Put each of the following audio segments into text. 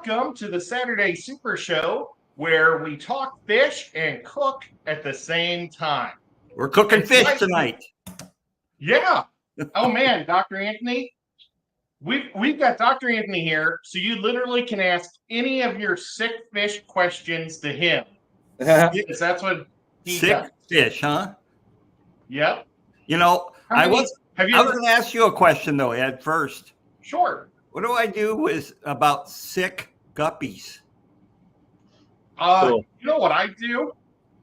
Welcome to the Saturday Super Show, where we talk fish and cook at the same time. We're cooking It's fish nice tonight. Yeah. Oh man, Dr. Anthony, we've got Dr. Anthony here, so you literally can ask any of your sick fish questions to him. Because that's what he Sick does. fish, huh? Yep. You know, Have you I was ever? going to ask you a question though, Ed. First, Sure. what do I do with about sick guppies? You know what I do?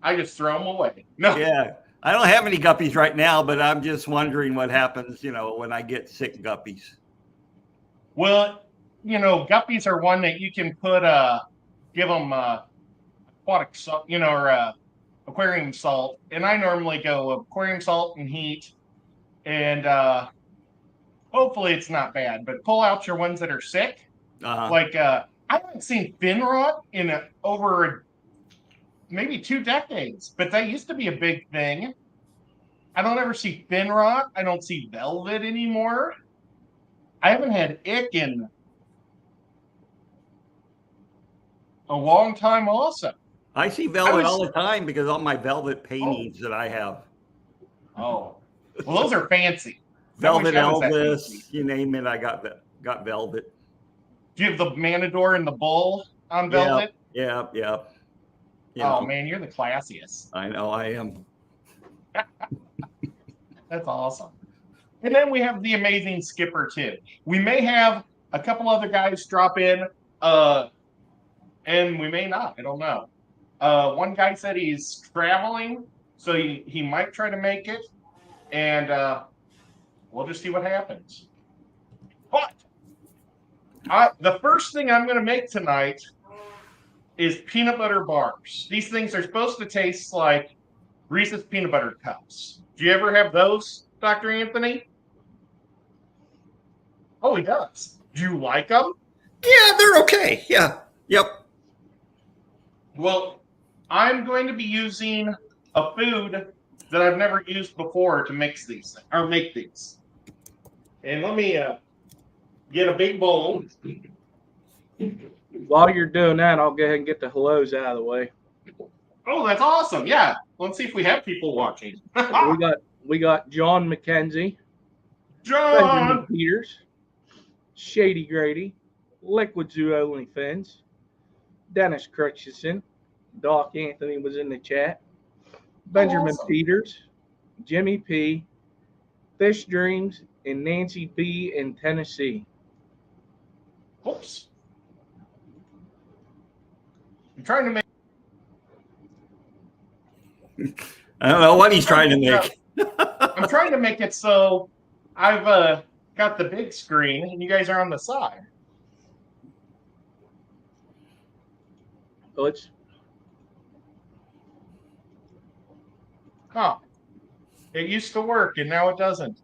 I just throw them away. No. Yeah, I don't have any guppies right now, but I'm just wondering what happens, when I get sick guppies. Well, guppies are one that you can put give them aquatic salt, or aquarium salt. And I normally go aquarium salt and heat, and hopefully it's not bad. But pull out your ones that are sick. Like I haven't seen fin rot in over maybe 2 decades, but that used to be a big thing. I don't ever see fin rot. I don't see velvet anymore. I haven't had ick in a long time also. I see velvet all the time because all my velvet paintings that I have. Oh, well, those are fancy. Velvet Elvis, you name it, I got velvet. Do you have the Matador and the Bull on velvet? Yeah. Oh, man, you're the classiest. I know, I am. That's awesome. And then we have the amazing Skipper, too. We may have a couple other guys drop in, and we may not. I don't know. One guy said he's traveling, so he might try to make it, and we'll just see what happens. But the first thing I'm going to make tonight is peanut butter bars. These things are supposed to taste like Reese's peanut butter cups. Do you ever have those, Dr. Anthony? Oh, he does. Do you like them? Yeah, they're okay. Yeah. Yep. Well, I'm going to be using a food that I've never used before to mix these or make these. And let me get a big bowl. While you're doing that, I'll go ahead and get the hellos out of the way. Oh, that's awesome. Yeah. Let's see if we have people watching. we got John McKenzie, John Benjamin Peters, Shady Grady, Liquid Zoo OnlyFans, Dennis Christensen, Doc Anthony was in the chat, Benjamin Peters, Jimmy P, Fish Dreams, and Nancy B in Tennessee. Oops. I'm trying to make. I don't know what he's trying to make. I'm trying to make it so I've got the big screen and you guys are on the side. Oh, it used to work and now it doesn't.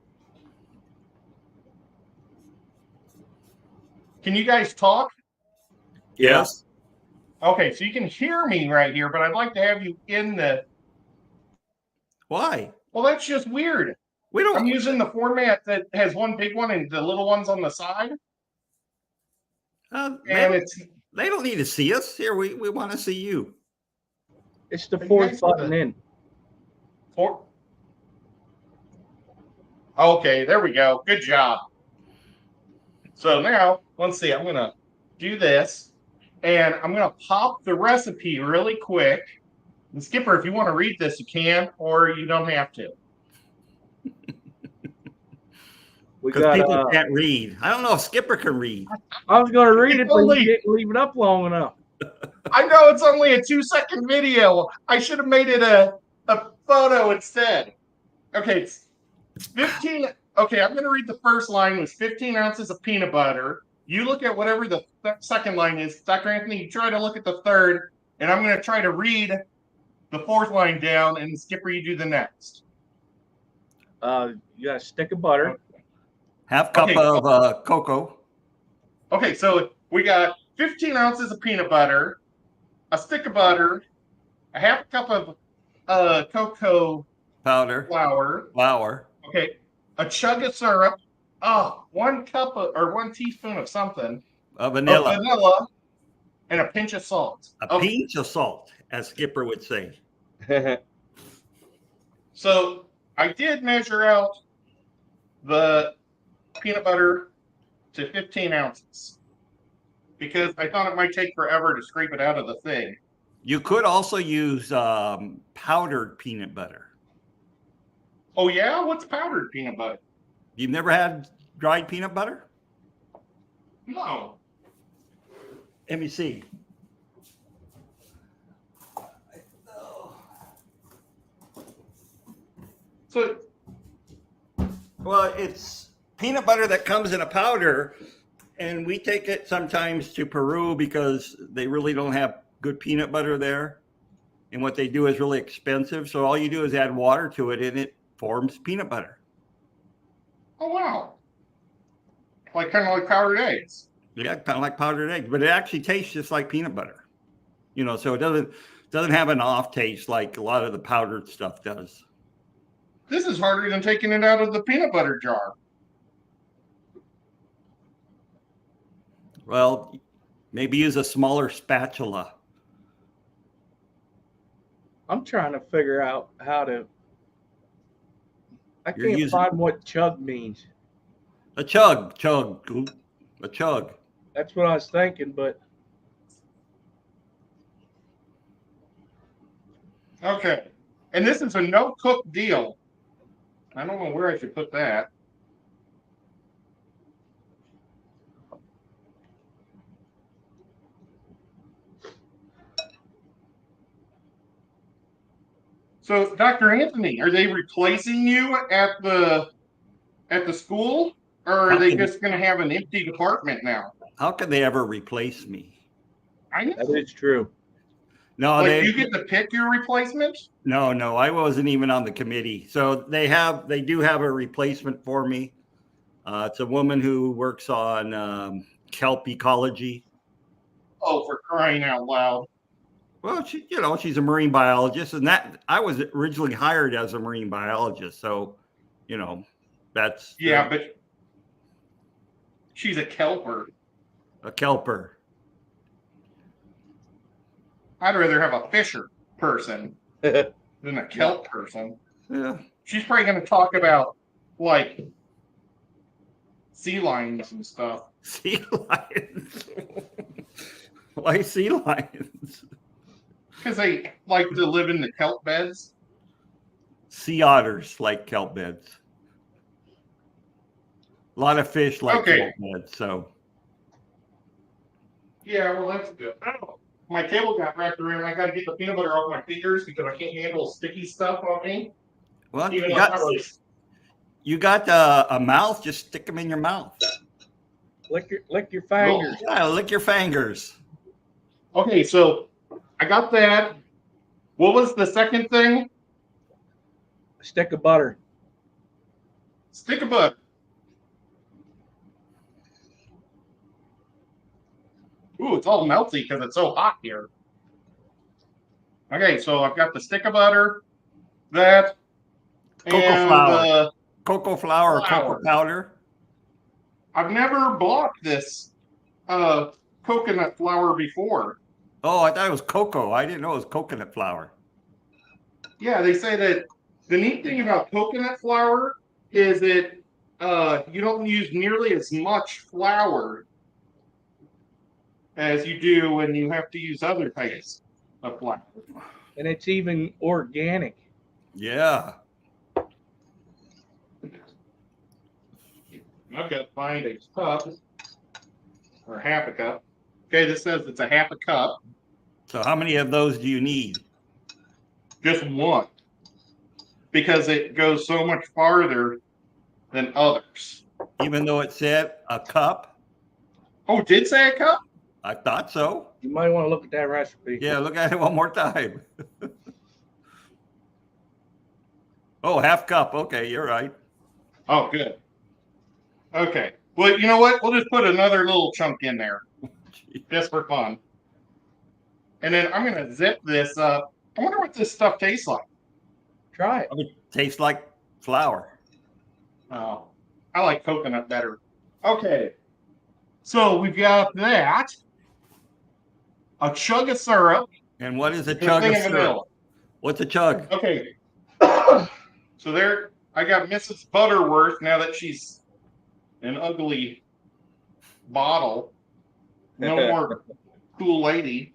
Can you guys talk? Yes. Okay, so you can hear me right here, but I'd like to have you in the. Why? Well, that's just weird. I'm using the format that has one big one and the little ones on the side. And they don't need to see us. Here, we want to see you. It's the fourth button in. Okay, there we go. Good job. So now, let's see. I'm going to do this, and I'm going to pop the recipe really quick. And Skipper, if you want to read this, you can, or you don't have to. Because people can't read. I don't know if Skipper can read. I was going to read it, but you didn't leave it up long enough. I know it's only a 2-second video. I should have made it a photo instead. Okay, it's 15. Okay, I'm going to read the first line was 15 ounces of peanut butter. You look at whatever the second line is. Dr. Anthony, you try to look at the third, and I'm going to try to read the fourth line down, and Skipper, you do the next. You got a stick of butter. Half cup of cocoa. Okay, so we got 15 ounces of peanut butter, a stick of butter, a half cup of cocoa powder, flour. Okay, a chug of syrup. 1 cup or 1 teaspoon of something. Vanilla. and a pinch of salt. A pinch of salt, as Skipper would say. So I did measure out the peanut butter to 15 ounces because I thought it might take forever to scrape it out of the thing. You could also use powdered peanut butter. Oh, yeah? What's powdered peanut butter? You've never had dried peanut butter? No. Let me see. So, Well, it's peanut butter that comes in a powder, and we take it sometimes to Peru because they really don't have good peanut butter there. And what they do is really expensive. So all you do is add water to it, and it forms peanut butter. oh, wow. Like kind of like powdered eggs. Yeah, kind of like powdered eggs, but it actually tastes just like peanut butter. You know, so it doesn't have an off taste like a lot of the powdered stuff does. This is harder than taking it out of the peanut butter jar. Well, maybe use a smaller spatula. I'm trying to figure out how to. I You're can't using- find what chug means. A chug. A chug. That's what I was thinking, but Okay. And this is a no-cook deal. I don't know where I should put that. So, Dr. Anthony, are they replacing you at the school, or are they just going to have an empty department now? How can they ever replace me? I know. that is true. No, Like you get to pick your replacement? No, I wasn't even on the committee. So they do have a replacement for me. It's a woman who works on kelp ecology. Oh, for crying out loud! Well, she's a marine biologist, and that I was originally hired as a marine biologist. So, that's Yeah, but she's a kelper. a kelper. I'd rather have a fisher person than a kelp person. Yeah. She's probably going to talk about like sea lions and stuff. Sea lions. Why sea lions? Because they like to live in the kelp beds. Sea otters like kelp beds. A lot of fish like kelp beds. So. Yeah, well, that's good. Oh, my table got wrapped around. I got to get the peanut butter off my fingers because I can't handle sticky stuff on me. Well, Even you got a mouth. Just stick them in your mouth. Lick your fingers. Yeah, lick your fingers. Okay, so I got that. What was the second thing? A stick of butter. Stick of butter. Ooh, it's all melty because it's so hot here. Okay, so I've got the stick of butter, that, Cocoa flour. Cocoa flour or cocoa powder. I've never bought this coconut flour before. Oh, I thought it was cocoa. I didn't know it was coconut flour. Yeah, they say that the neat thing about coconut flour is that you don't use nearly as much flour as you do when you have to use other types of flour. And it's even organic. Yeah. I've got to find a cup or half a cup. Okay, this says it's a half a cup. So how many of those do you need? Just one. Because it goes so much farther than others. Even though it said a cup? Oh, it did say a cup? I thought so. You might want to look at that recipe. Yeah, look at it one more time. Oh, half cup. Okay, you're right. Oh, good. Okay. Well, you know what? We'll just put another little chunk in there. Just for fun. And then I'm going to zip this up. I wonder what this stuff tastes like. Try it. It tastes like flour. Oh, I like coconut better. Okay. So we've got that. a chug of syrup, And what is a and a chug thing of of syrup? vanilla. What's a chug? Okay. So there, I got Mrs. Butterworth now that she's an ugly bottle. No more cool lady.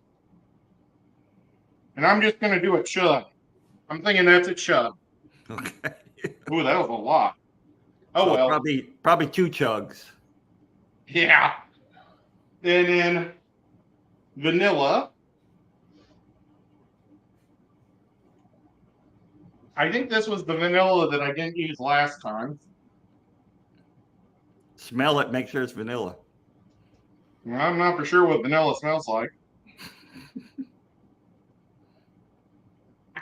And I'm just going to do a chug. I'm thinking that's a chug. Okay. Ooh, that was a lot. Oh, So well. probably 2 chugs. Yeah. And then vanilla. I think this was the vanilla that I didn't use last time. Smell it, make sure it's vanilla. I'm not for sure what vanilla smells like.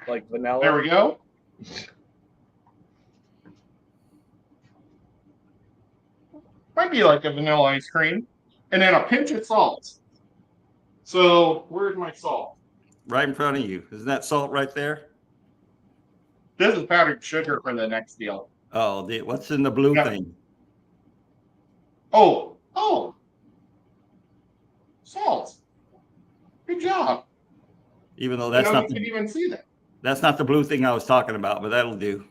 Like vanilla. There we go. Might be like a vanilla ice cream. And then a pinch of salt. So where's my salt? Right in front of you. Isn't that salt right there? This is powdered sugar for the next deal. Oh, what's in the blue thing? Oh, salt. Good job. Even though that's not you can even see that. That's not the blue thing I was talking about, but that'll do.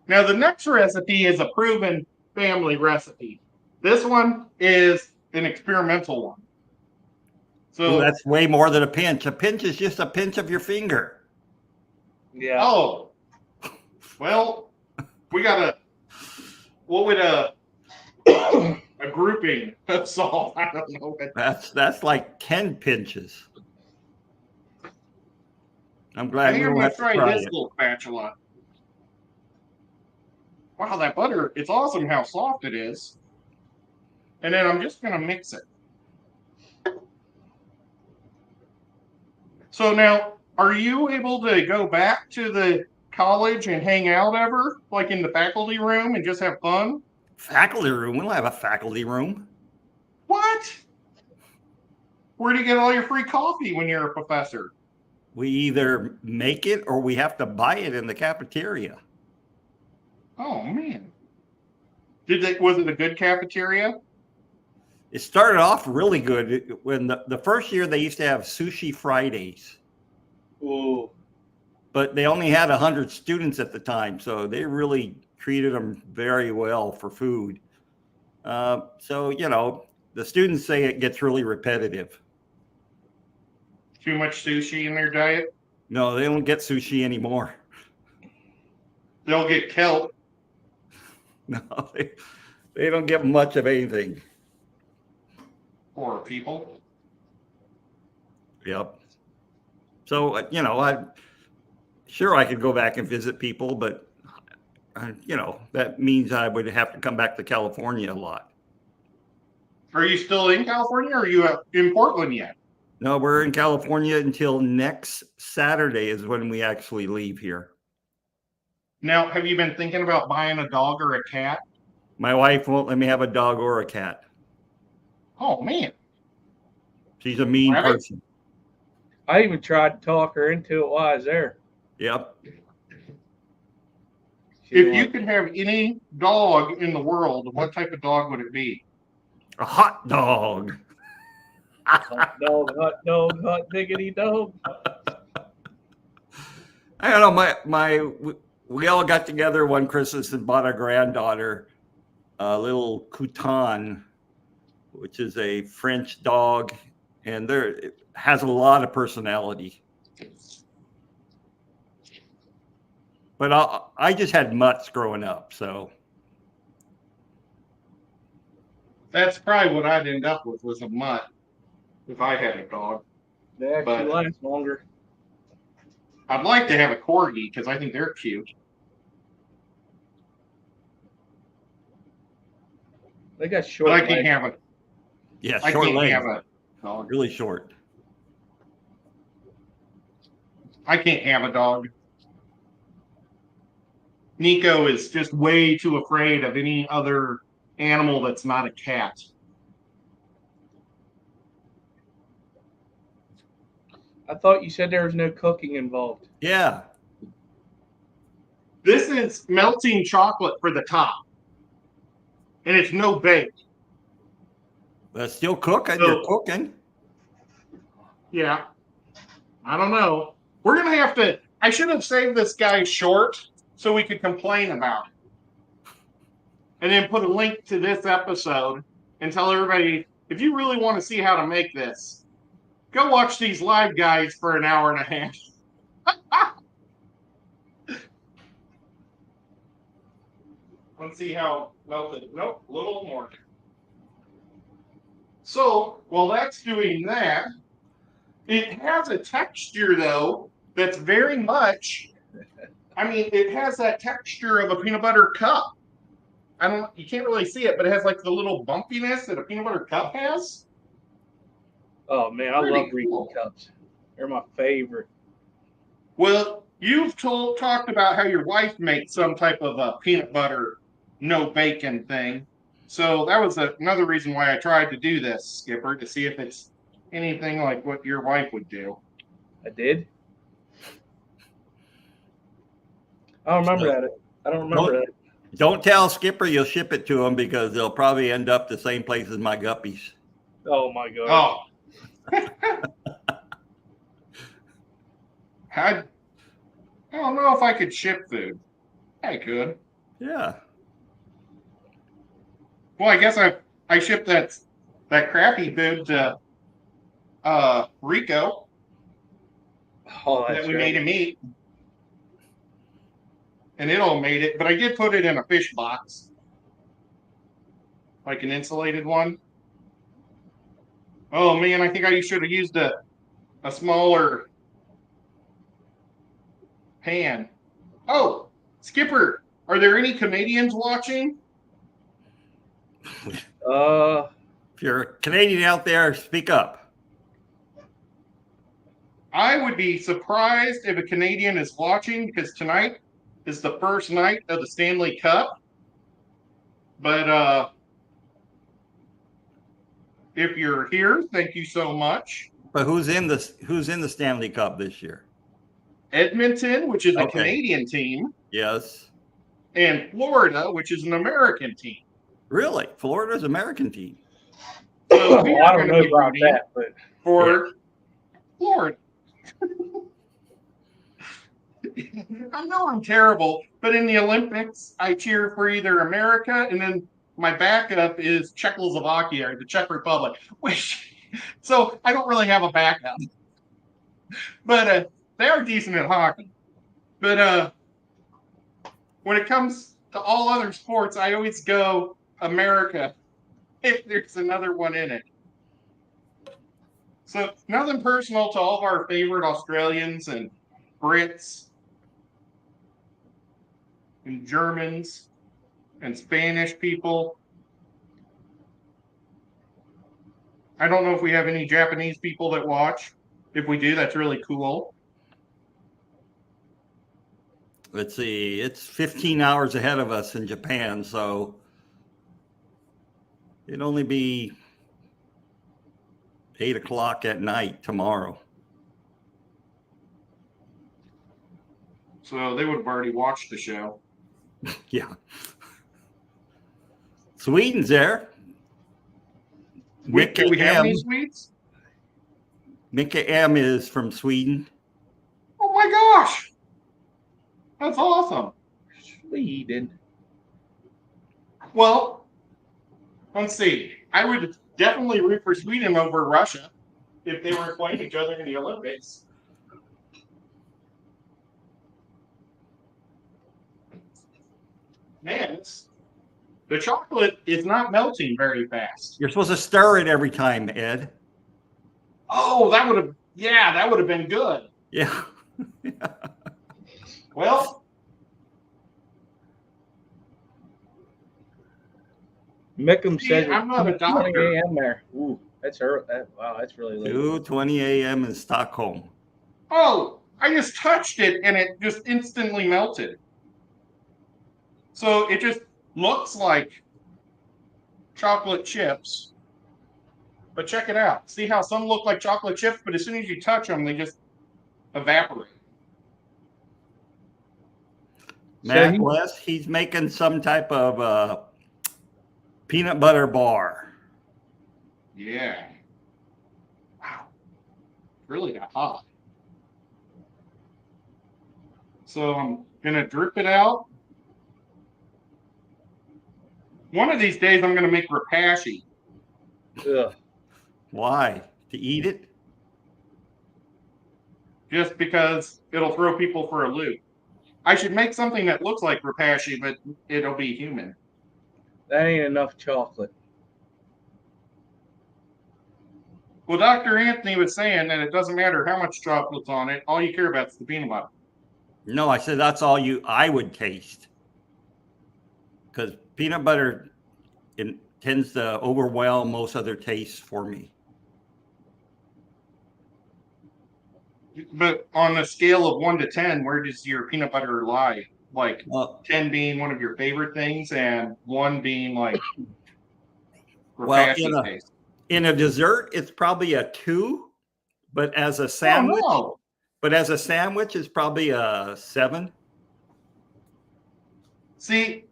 Now the next recipe is a proven family recipe. This one is an experimental one. So that's way more than a pinch. A pinch is just a pinch of your finger. Yeah. Oh. Well, we got what would a grouping of salt? I don't know. That's like 10 pinches. I'm I glad think we I'm don't gonna have to try try this it. little spatula. Wow, that butter, it's awesome how soft it is. And then I'm just gonna mix it. So now, are you able to go back to the college and hang out ever, like in the faculty room and just have fun? Faculty room? We don't have a faculty room. What? Where do you get all your free coffee when you're a professor? We either make it or we have to buy it in the cafeteria. Oh man. Was it a good cafeteria? It started off really good. When the first year they used to have sushi Fridays. Ooh. But they only had 100 students at the time, so they really treated them very well for food. So, the students say it gets really repetitive. Too much sushi in their diet? No, they don't get sushi anymore. They'll get kelp. No, they don't get much of anything. Poor people. Yep. So, I'm sure I could go back and visit people, but, that means I would have to come back to California a lot. Are you still in California or are you in Portland yet? No, we're in California until next Saturday is when we actually leave here. Now, have you been thinking about buying a dog or a cat? My wife won't let me have a dog or a cat. Oh, man. She's a mean Rabbit? person. I even tried to talk her into it while I was there. Yep. If you could have any dog in the world, what type of dog would it be? A hot dog. Hot dog, hot diggity dog. I don't know. We all got together one Christmas and bought our granddaughter a little Coutan, which is a French dog, and it has a lot of personality. But I just had mutts growing up, so. That's probably what I'd end up with, was a mutt, if I had a dog. They actually last longer. I'd like to have a corgi, because I think they're cute. They got short But I legs. can't have it. Yeah, I short can't legs. have a dog. Really short. I can't have a dog. Nico is just way too afraid of any other animal that's not a cat. I thought you said there was no cooking involved. Yeah. This is melting chocolate for the top. And it's no bake. But still cooking. So- You're cooking. Yeah. I don't know. We're going to have to. I should have saved this guy short so we could complain about it. And then put a link to this episode and tell everybody if you really want to see how to make this, go watch these live guys for an hour and a half. Let's see how melted. Nope, a little more. So while that's doing that, it has a texture though that's very much. I mean, it has that texture of a peanut butter cup. I don't. You can't really see it, but it has like the little bumpiness that a peanut butter cup has. Oh man, I Pretty love Reese's cool. cups. They're my favorite. Well, you've talked about how your wife makes some type of a peanut butter, no bacon thing. So that was another reason why I tried to do this, Skipper, to see if it's anything like what your wife would do. I did. I don't remember that. I don't remember that. Don't tell Skipper you'll ship it to him because they'll probably end up the same place as my guppies. Oh my god. Oh. I don't know if I could ship food. I could. Yeah. Well, I guess I shipped that crappy food to Rico Oh, that that's we right. made him eat. And it all made it, but I did put it in a fish box. Like an insulated one. Oh man, I think I should have used a smaller pan. Oh, Skipper, are there any Canadians watching? If you're a Canadian out there, speak up. I would be surprised if a Canadian is watching because tonight is the first night of the Stanley Cup. But if you're here, thank you so much. But who's in the Stanley Cup this year? Edmonton, which is a Okay. Canadian team, Yes. and Florida, which is an American team. Really? Florida's American team. So we I are don't going know to be about rooting that, but for Florida. I know I'm terrible, but in the Olympics, I cheer for either America, and then my backup is Czechoslovakia or the Czech Republic. So I don't really have a backup, but they are decent at hockey. But when it comes to all other sports, I always go America if there's another one in it. So nothing personal to all of our favorite Australians and Brits and Germans and Spanish people. I don't know if we have any Japanese people that watch. If we do, that's really cool. Let's see. It's 15 hours ahead of us in Japan, so it'd only be 8 o'clock at night tomorrow. So they would have already watched the show. Yeah. Sweden's there. Do we have any Swedes? Mika M is from Sweden. Oh my gosh. That's awesome. Sweden. Well, let's see. I would definitely root for Sweden over Russia if they were playing each other in the Olympics. Man, the chocolate is not melting very fast. You're supposed to stir it every time, Ed. Oh, that would have been good. Yeah. Well, Mickham says I'm not a 20 doctor. a.m. there. Ooh, that's early. Wow, that's really late. 2:20 a.m. in Stockholm. Oh, I just touched it and it just instantly melted. So it just looks like chocolate chips. But check it out. See how some look like chocolate chips, but as soon as you touch them, they just evaporate. Matt West, he's making some type of peanut butter bar. Yeah. Wow. really that hot. So I'm gonna drip it out. One of these days I'm gonna make rapashi. Ugh. Why? To eat it? Just because it'll throw people for a loop. I should make something that looks like rapashi, but it'll be human. That ain't enough chocolate. Well, Dr. Anthony was saying that it doesn't matter how much chocolate's on it. All you care about is the peanut butter. No, I said that's all I would taste. Because peanut butter tends to overwhelm most other tastes for me. But on a scale of 1 to 10, where does your peanut butter lie? Like 10 being one of your favorite things and 1 being like well, rapashi taste. in a dessert, it's probably a 2, but as a sandwich, Oh, no. It's probably a 7. See,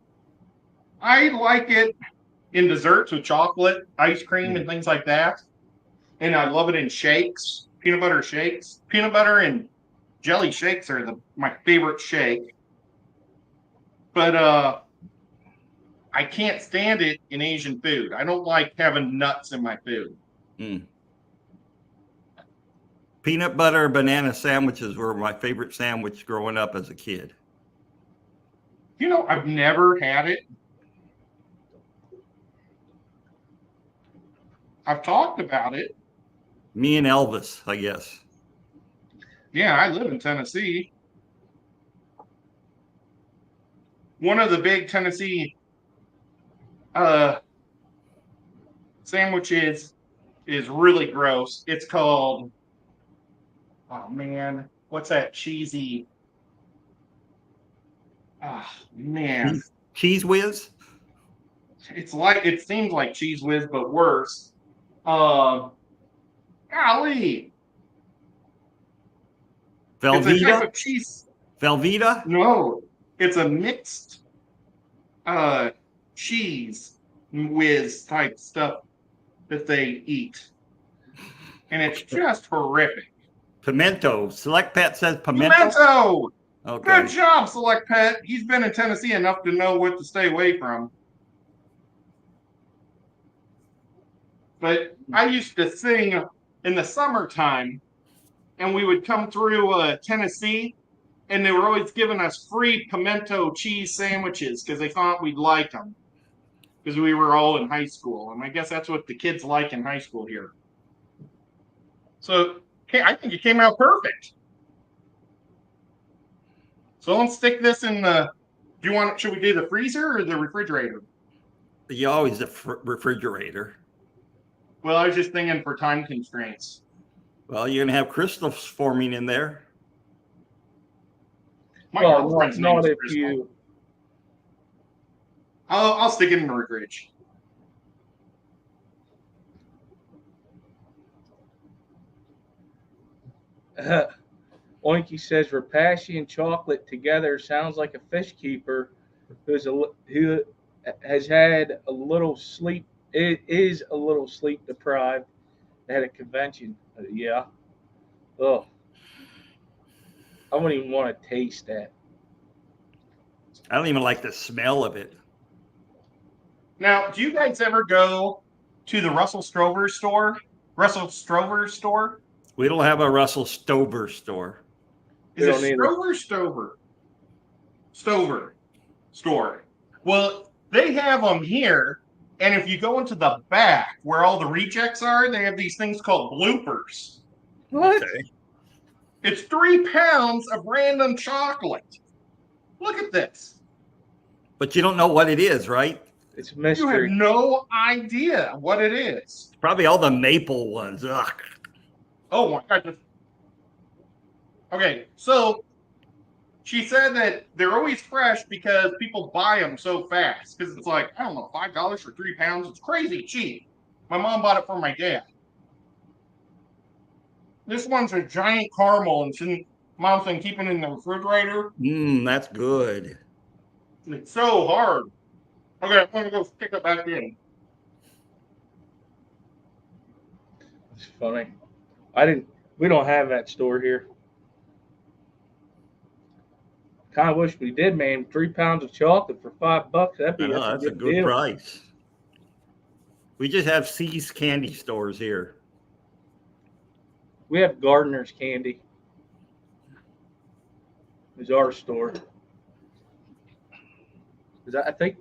I like it in desserts with chocolate, ice cream, and things like that. And I love it in shakes, peanut butter shakes. Peanut butter and jelly shakes are my favorite shake. But I can't stand it in Asian food. I don't like having nuts in my food. Mm. Peanut butter banana sandwiches were my favorite sandwich growing up as a kid. You know, I've never had it. I've talked about it. Me and Elvis, I guess. Yeah, I live in Tennessee. One of the big Tennessee sandwiches is really gross. It's called, oh man, what's that cheesy? Oh man, Cheese whiz? it seems like Cheese Whiz, but worse. Golly, it's a type Velveeta? of cheese. Velveeta? No, it's a mixed cheese whiz type stuff that they eat, and it's just horrific. Pimento. Select Pet says pimento. Pimento. Okay. Good job, Select Pet. He's been in Tennessee enough to know what to stay away from. But I used to sing in the summertime, and we would come through Tennessee, and they were always giving us free pimento cheese sandwiches because they thought we'd like them because we were all in high school. And I guess that's what the kids like in high school here. So I think it came out perfect. So let's stick this in the. Should we do the freezer or the refrigerator? You always the refrigerator. Well, I was just thinking for time constraints. Well, you're gonna have crystals forming in there. My Well, girlfriend's name not is if Crystal. you. I'll stick it in the fridge. Oinky says rapashi and chocolate together sounds like a fish keeper who has had a little sleep. It is a little sleep deprived at a convention. Yeah. Oh, I wouldn't even want to taste that. I don't even like the smell of it. Now, do you guys ever go to the Russell Stover store? Russell Stover store? We don't have a Russell Stover store. Is We it don't either. Stover Stover? Stover store. Well, they have them here, and if you go into the back where all the rejects are, they have these things called bloopers. What? Okay. It's 3 pounds of random chocolate. Look at this. But you don't know what it is, right? It's a You have mystery. no idea what it is. Probably all the maple ones. Ugh. Oh my God. Okay, so she said that they're always fresh because people buy them so fast. Because it's like, I don't know, $5 for 3 pounds. It's crazy cheap. My mom bought it for my dad. This one's a giant caramel, and mom's been keeping it in the refrigerator. That's good. It's so hard. Okay, I'm gonna go pick it back in. It's funny. I didn't. We don't have that store here. Kind of wish we did, man. 3 pounds of chocolate for $5. I know, That's a that's a good good deal. price. We just have C's candy stores here. We have Gardner's Candy. Is our store. 'Cause I think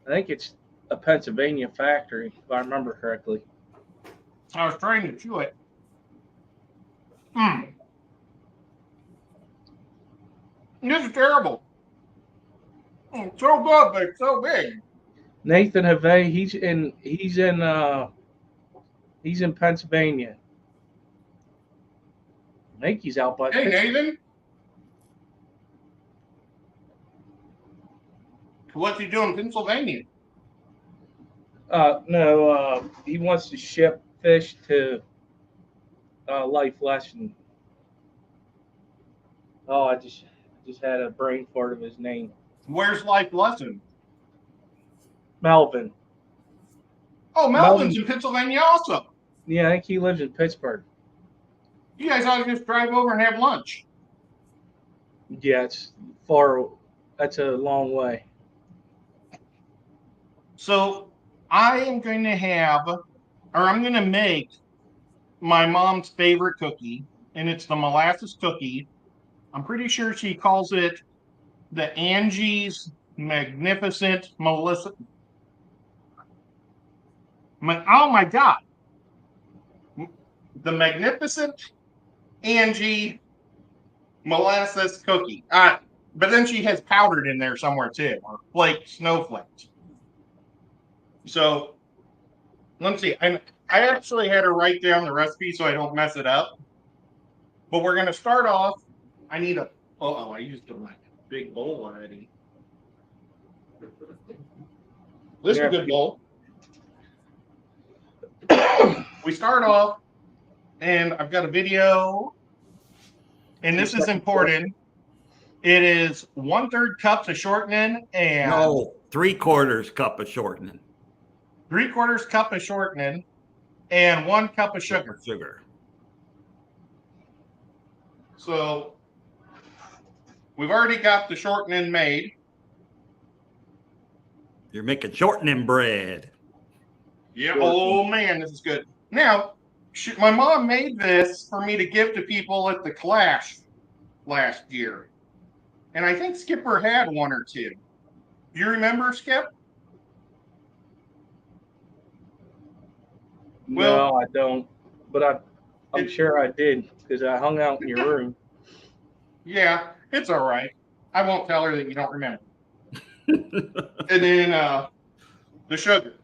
it's a Pennsylvania factory, if I remember correctly. I was trying to chew it. Mm. This is terrible. It's so good, but it's so big. Nathan Have, he's in Pennsylvania. I think he's out by Hey, Pittsburgh. Nathan. What's he doing in Pennsylvania? No, he wants to ship fish to Life Lesson. Oh, I just had a brain fart of his name. Where's Life Lesson? Melvin. Oh, Melvin's in Pennsylvania also. Yeah, I think he lives in Pittsburgh. You guys ought to just drive over and have lunch. Yeah, it's far. That's a long way. So I am going to have, or I'm going to make my mom's favorite cookie, and it's the molasses cookie. I'm pretty sure she calls it the Angie's Magnificent Melissa. Oh my God. The Magnificent Angie molasses cookie. But then she has powdered in there somewhere too, or snowflakes. So let's see. I actually had to write down the recipe so I don't mess it up. But we're gonna start off. I need a. Oh, I used my big bowl already. This is a good bowl. We start off, and I've got a video, and this is important. It is 1/3 cups of shortening and No, 3/4 cup of shortening. 3/4 cup of shortening and 1 cup of sugar. So we've already got the shortening made. You're making shortening bread. Yeah. Oh man, this is good. Now, my mom made this for me to give to people at the Clash last year, and I think Skipper had 1 or 2. Do you remember, Skip? No, I don't. But I'm sure I did because I hung out in your room. Yeah, it's all right. I won't tell her that you don't remember. And then the sugar.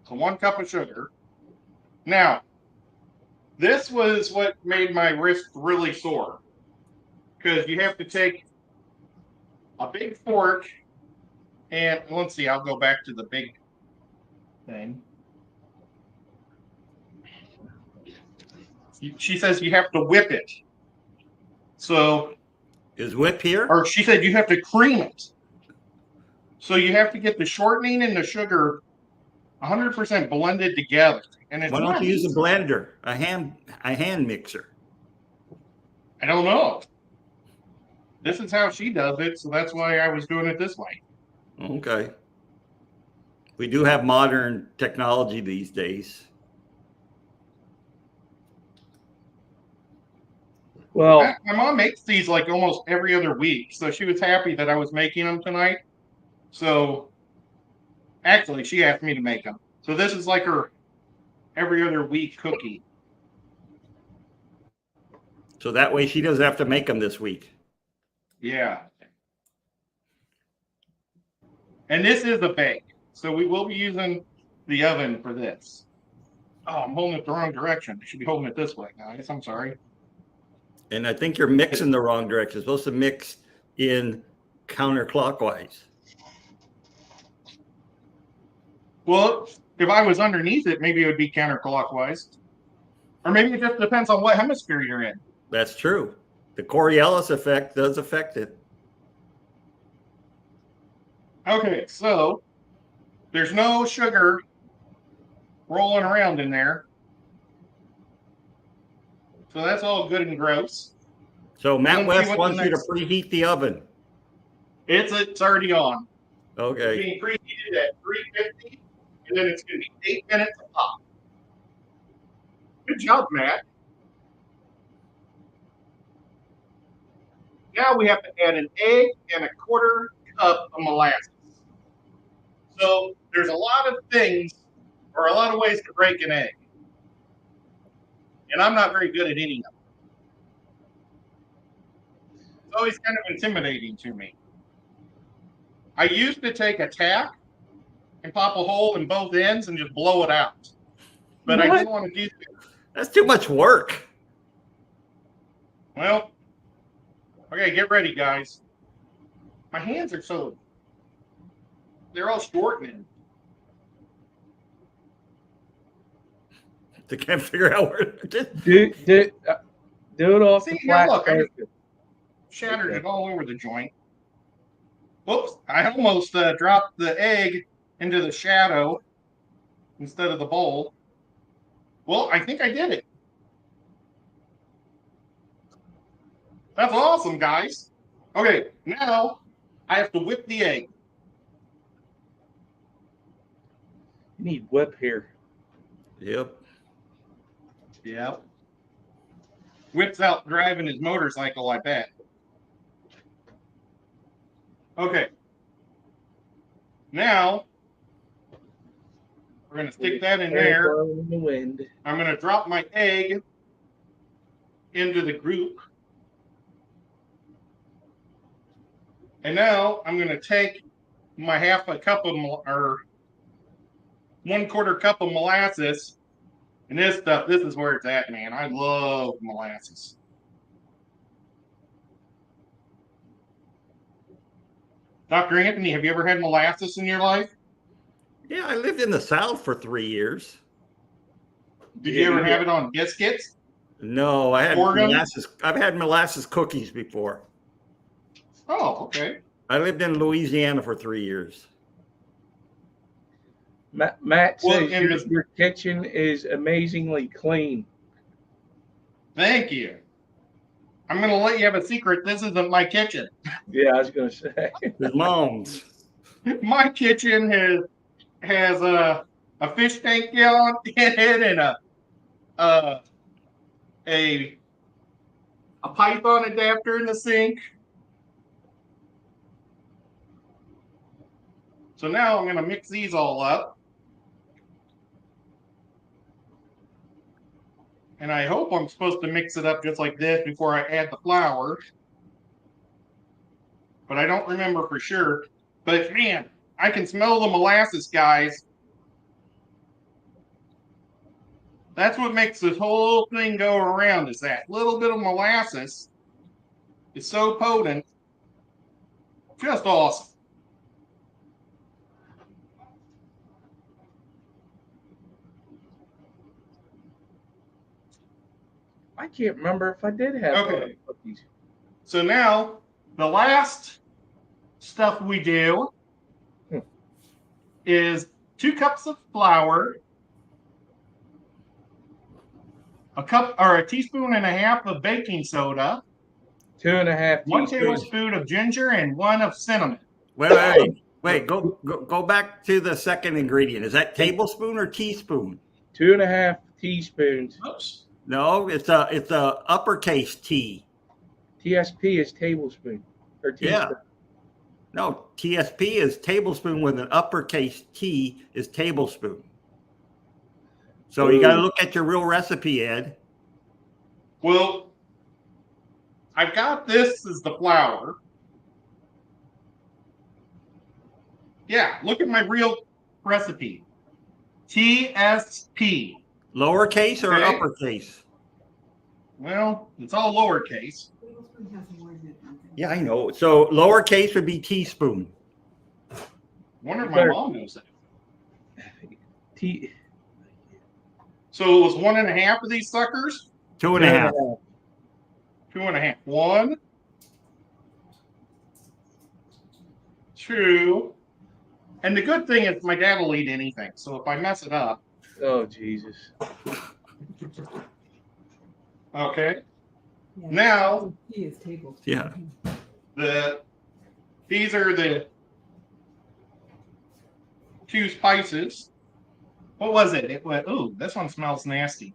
So 1 cup of sugar. Now, this was what made my wrist really sore. Because you have to take a big fork and let's see, I'll go back to the big thing. She says you have to whip it. So is whip here? Or she said you have to cream it. So you have to get the shortening and the sugar 100% blended together. And it's why don't you use a blender, a hand mixer? I don't know. This is how she does it, so that's why I was doing it this way. Okay. We do have modern technology these days. Well, my mom makes these like almost every other week, so she was happy that I was making them tonight. So actually, she asked me to make them. So this is like her every other week cookie. So that way she doesn't have to make them this week. Yeah. And this is a bake. So we will be using the oven for this. Oh, I'm holding it the wrong direction. I should be holding it this way, guys. I'm sorry. And I think you're mixing the wrong direction. It's supposed to mix in counterclockwise. Well, if I was underneath it, maybe it would be counterclockwise. Or maybe it just depends on what hemisphere you're in. That's true. The Coriolis effect does affect it. Okay, so there's no sugar rolling around in there. So that's all good and gross. So Matt Let's see West what wants the you to next- preheat the oven. It's already on. It's Okay. being preheated at 350, and then it's going to be 8 minutes to pop. Good job, Matt. Now we have to add an egg and a quarter cup of molasses. So there's a lot of things, or a lot of ways to break an egg. And I'm not very good at any of them. It's always kind of intimidating to me. I used to take a tack and pop a hole in both ends and just blow it out. But I didn't want to do that. That's too much work. Well, okay, get ready, guys. My hands are they're all shortening. They can't figure out where to get. Do it off See, the here, flat look, I surface. shattered it all over the joint. Whoops, I almost dropped the egg into the shadow instead of the bowl. Well, I think I did it. That's awesome, guys. Okay, now I have to whip the egg. You need whip here. Yep. Yep. Whips out driving his motorcycle, I bet. Okay. Now, we're going to stick that in there. In the wind. I'm going to drop my egg into the group. And now I'm going to take my half a cup of, or 1/4 cup of molasses. And this stuff, this is where it's at, man. I love molasses. Dr. Anthony, have you ever had molasses in your life? Yeah, I lived in the South for 3 years. Did you ever have it on biscuits? No, I had Oregon? molasses. I've had molasses cookies before. Oh, okay. I lived in Louisiana for 3 years. Matt Well, says and your kitchen is amazingly clean. Thank you. I'm going to let you have a secret. This isn't my kitchen. Yeah, I was going to say. His mom's. My kitchen has a fish tank gallon in it and a Python adapter in the sink. So now I'm going to mix these all up. And I hope I'm supposed to mix it up just like this before I add the flour. But I don't remember for sure. But man, I can smell the molasses, guys. That's what makes this whole thing go around, is that little bit of molasses is so potent. Just awesome. I can't remember if I did have cookies. So now the last stuff we do is 2 cups of flour, a cup or a teaspoon and a half of baking soda, 2.5 1 teaspoons. tablespoon of ginger, and 1 of cinnamon. Wait. Go back to the second ingredient. Is that tablespoon or teaspoon? 2.5 teaspoons. Oops. No, it's a uppercase T. TSP is tablespoon or teaspoon. Yeah. No, TSP is tablespoon with an uppercase T is tablespoon. So you got to look at your real recipe, Ed. Well, I've got this as the flour. Yeah, look at my real recipe. TSP. Lowercase or Okay. uppercase? Well, it's all lowercase. Yeah, I know. So lowercase would be teaspoon. Wonder if my mom knows that. T. So it was 1.5 of these suckers? 2.5. 2.5. 1, 2. And the good thing is my dad will eat anything. So if I mess it up. Oh, Jesus. Okay. Yeah, Now tea is tablespoon. Yeah. These are the 2 spices. What was it? It went. Ooh, this one smells nasty.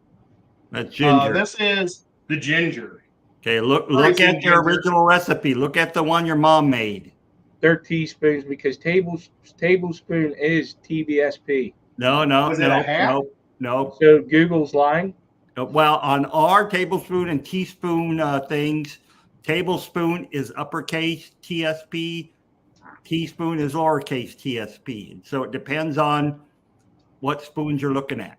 That's ginger. This is the ginger. Okay, look Frozen at your ginger. original recipe. Look at the one your mom made. They're teaspoons because tablespoon is TBSP. No. Was it a half? So Google's lying. Well, on our tablespoon and teaspoon things, tablespoon is uppercase TSP, teaspoon is lowercase TSP. And so it depends on what spoons you're looking at.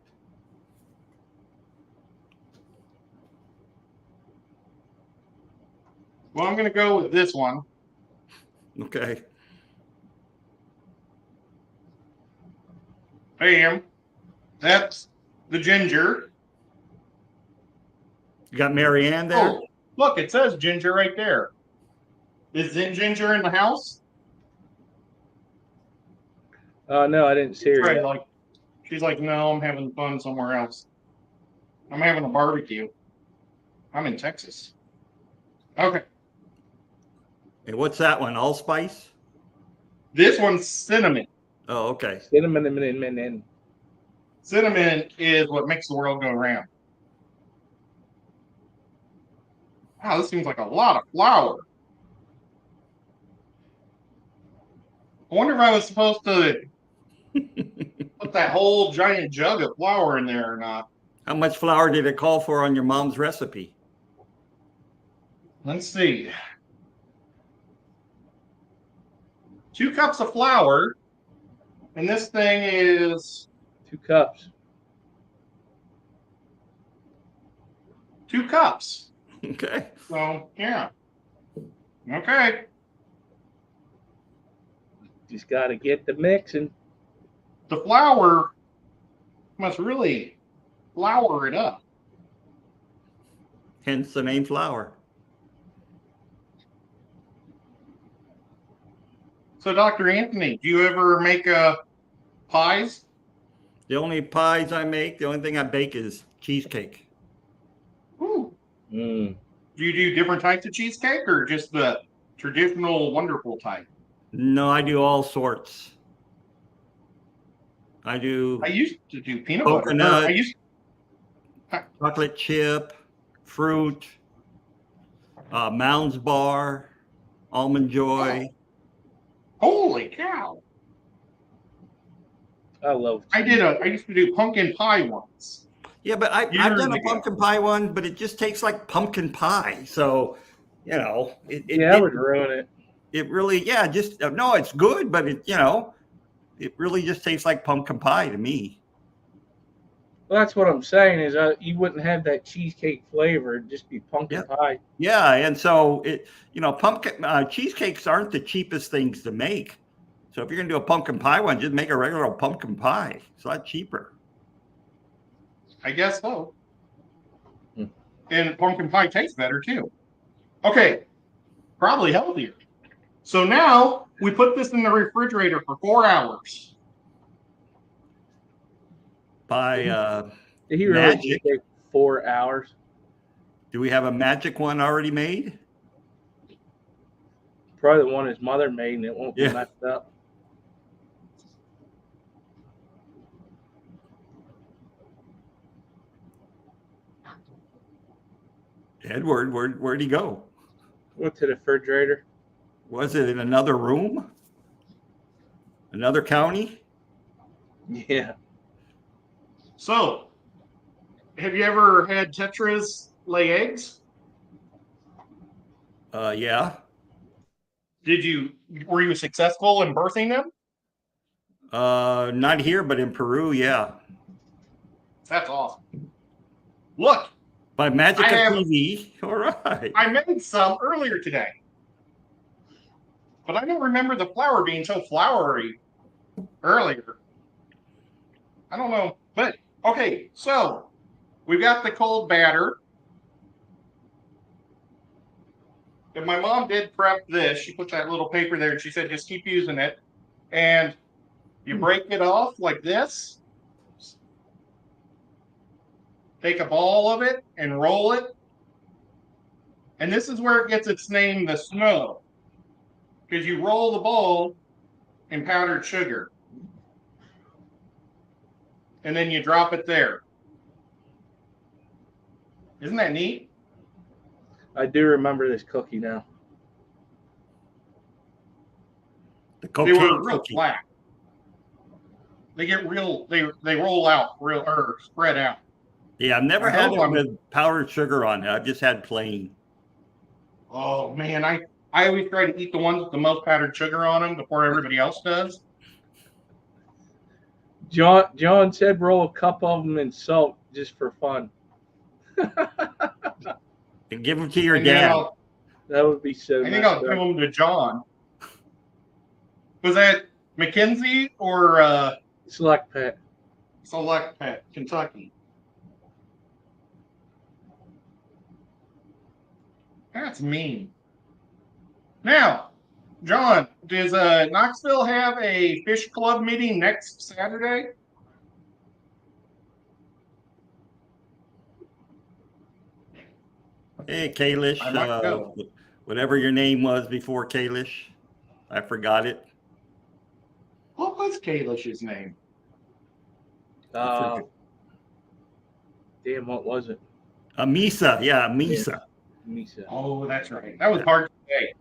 Well, I'm going to go with this one. Okay. Bam. That's the ginger. You got Mary Ann there? Oh, look, it says ginger right there. Is ginger in the house? No, I didn't see her Right, yet. like, she's like, no, I'm having fun somewhere else. I'm having a barbecue. I'm in Texas. Okay. Hey, what's that one? Allspice? This one's cinnamon. Oh, okay. Cinnamon. Cinnamon is what makes the world go round. Wow, this seems like a lot of flour. I wonder if I was supposed to put that whole giant jug of flour in there or not. How much flour did it call for on your mom's recipe? Let's see. 2 cups of flour, and this thing is 2 cups. 2 cups. Okay. So, yeah. Okay. Just got to get the mixing. The flour must really flour it up. Hence the name flour. So, Dr. Anthony, do you ever make pies? The only pies I make, the only thing I bake is cheesecake. Ooh. Mm. Do you do different types of cheesecake or just the traditional wonderful type? No, I do all sorts. I used to do peanut coconut, butter. I used chocolate chip, fruit, Mounds bar, almond joy. Holy cow! I love. I used to do pumpkin pie once. Yeah, but I've Years done a ago. pumpkin pie one, but it just tastes like pumpkin pie. So, you know, I would ruin it. It really, yeah, just no, it's good, but it really just tastes like pumpkin pie to me. Well, that's what I'm saying is you wouldn't have that cheesecake flavor. It'd just be pumpkin pie. Yeah, and so pumpkin cheesecakes aren't the cheapest things to make. So if you're gonna do a pumpkin pie one, just make a regular old pumpkin pie. It's a lot cheaper. I guess so. And pumpkin pie tastes better too. Okay, probably healthier. So now we put this in the refrigerator for 4 hours. By Did he really magic. take 4 hours? Do we have a magic one already made? Probably the one his mother made, and it won't be messed up. Edward, where'd he go? Went to the refrigerator. Was it in another room? Another county? Yeah. So, have you ever had tetras lay eggs? Yeah. Were you successful in birthing them? Not here, but in Peru, yeah. That's awesome. Look. By magic of TV. All right. I made some earlier today. But I don't remember the flour being so floury earlier. I don't know. But, okay, so we've got the cold batter. And my mom did prep this. She put that little paper there and she said, just keep using it. And you break it off like this. Take a ball of it and roll it And this is where it gets its name, the snow, because you roll the ball in powdered sugar, and then you drop it there. Isn't that neat? I do remember this cookie now. The They were cocaine real cookie. flat. They get real. They roll out real or spread out. Yeah, I've never I had hope it I'm- with powdered sugar on it. I've just had plain. Oh man, I always try to eat the ones with the most powdered sugar on them before everybody else does. John said roll a cup of them in salt just for fun. And give them to your And then dad. That would be so I think messed I'll give up. them to John. Was that Mackenzie or Select Pet. Select Pet, Kentucky? That's mean. Now, John, does Knoxville have a fish club meeting next Saturday? Hey, Kalish, I might go. whatever your name was before Kalish, I forgot it. What was Kalish's name? Damn, what was it? Misa, yeah, Misa. Misa. Oh, that's right. That was hard to say.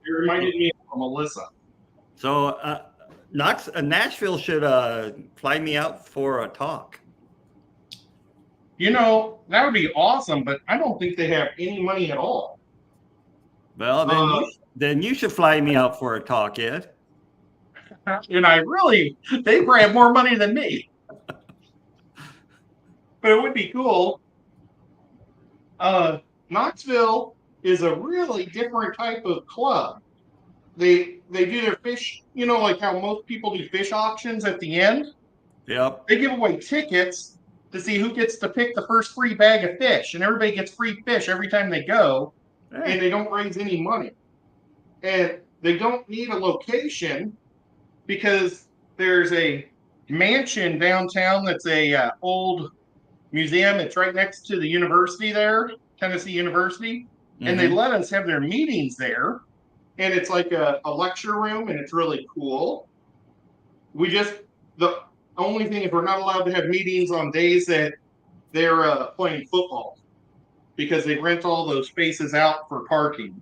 It reminded me of Melissa. So Nashville should fly me out for a talk. You know, that would be awesome, but I don't think they have any money at all. Well, then you should fly me out for a talk, Ed. And they probably have more money than me. But it would be cool. Knoxville is a really different type of club. They do their fish, you know, like how most people do fish auctions at the end. Yep. They give away tickets to see who gets to pick the first free bag of fish, and everybody gets free fish every time they go, and they don't raise any money. And they don't need a location because there's a mansion downtown that's a old museum. It's right next to the university there, Tennessee University, and they let us have their meetings there. And it's like a lecture room, and it's really cool. The only thing is we're not allowed to have meetings on days that they're playing football because they rent all those spaces out for parking.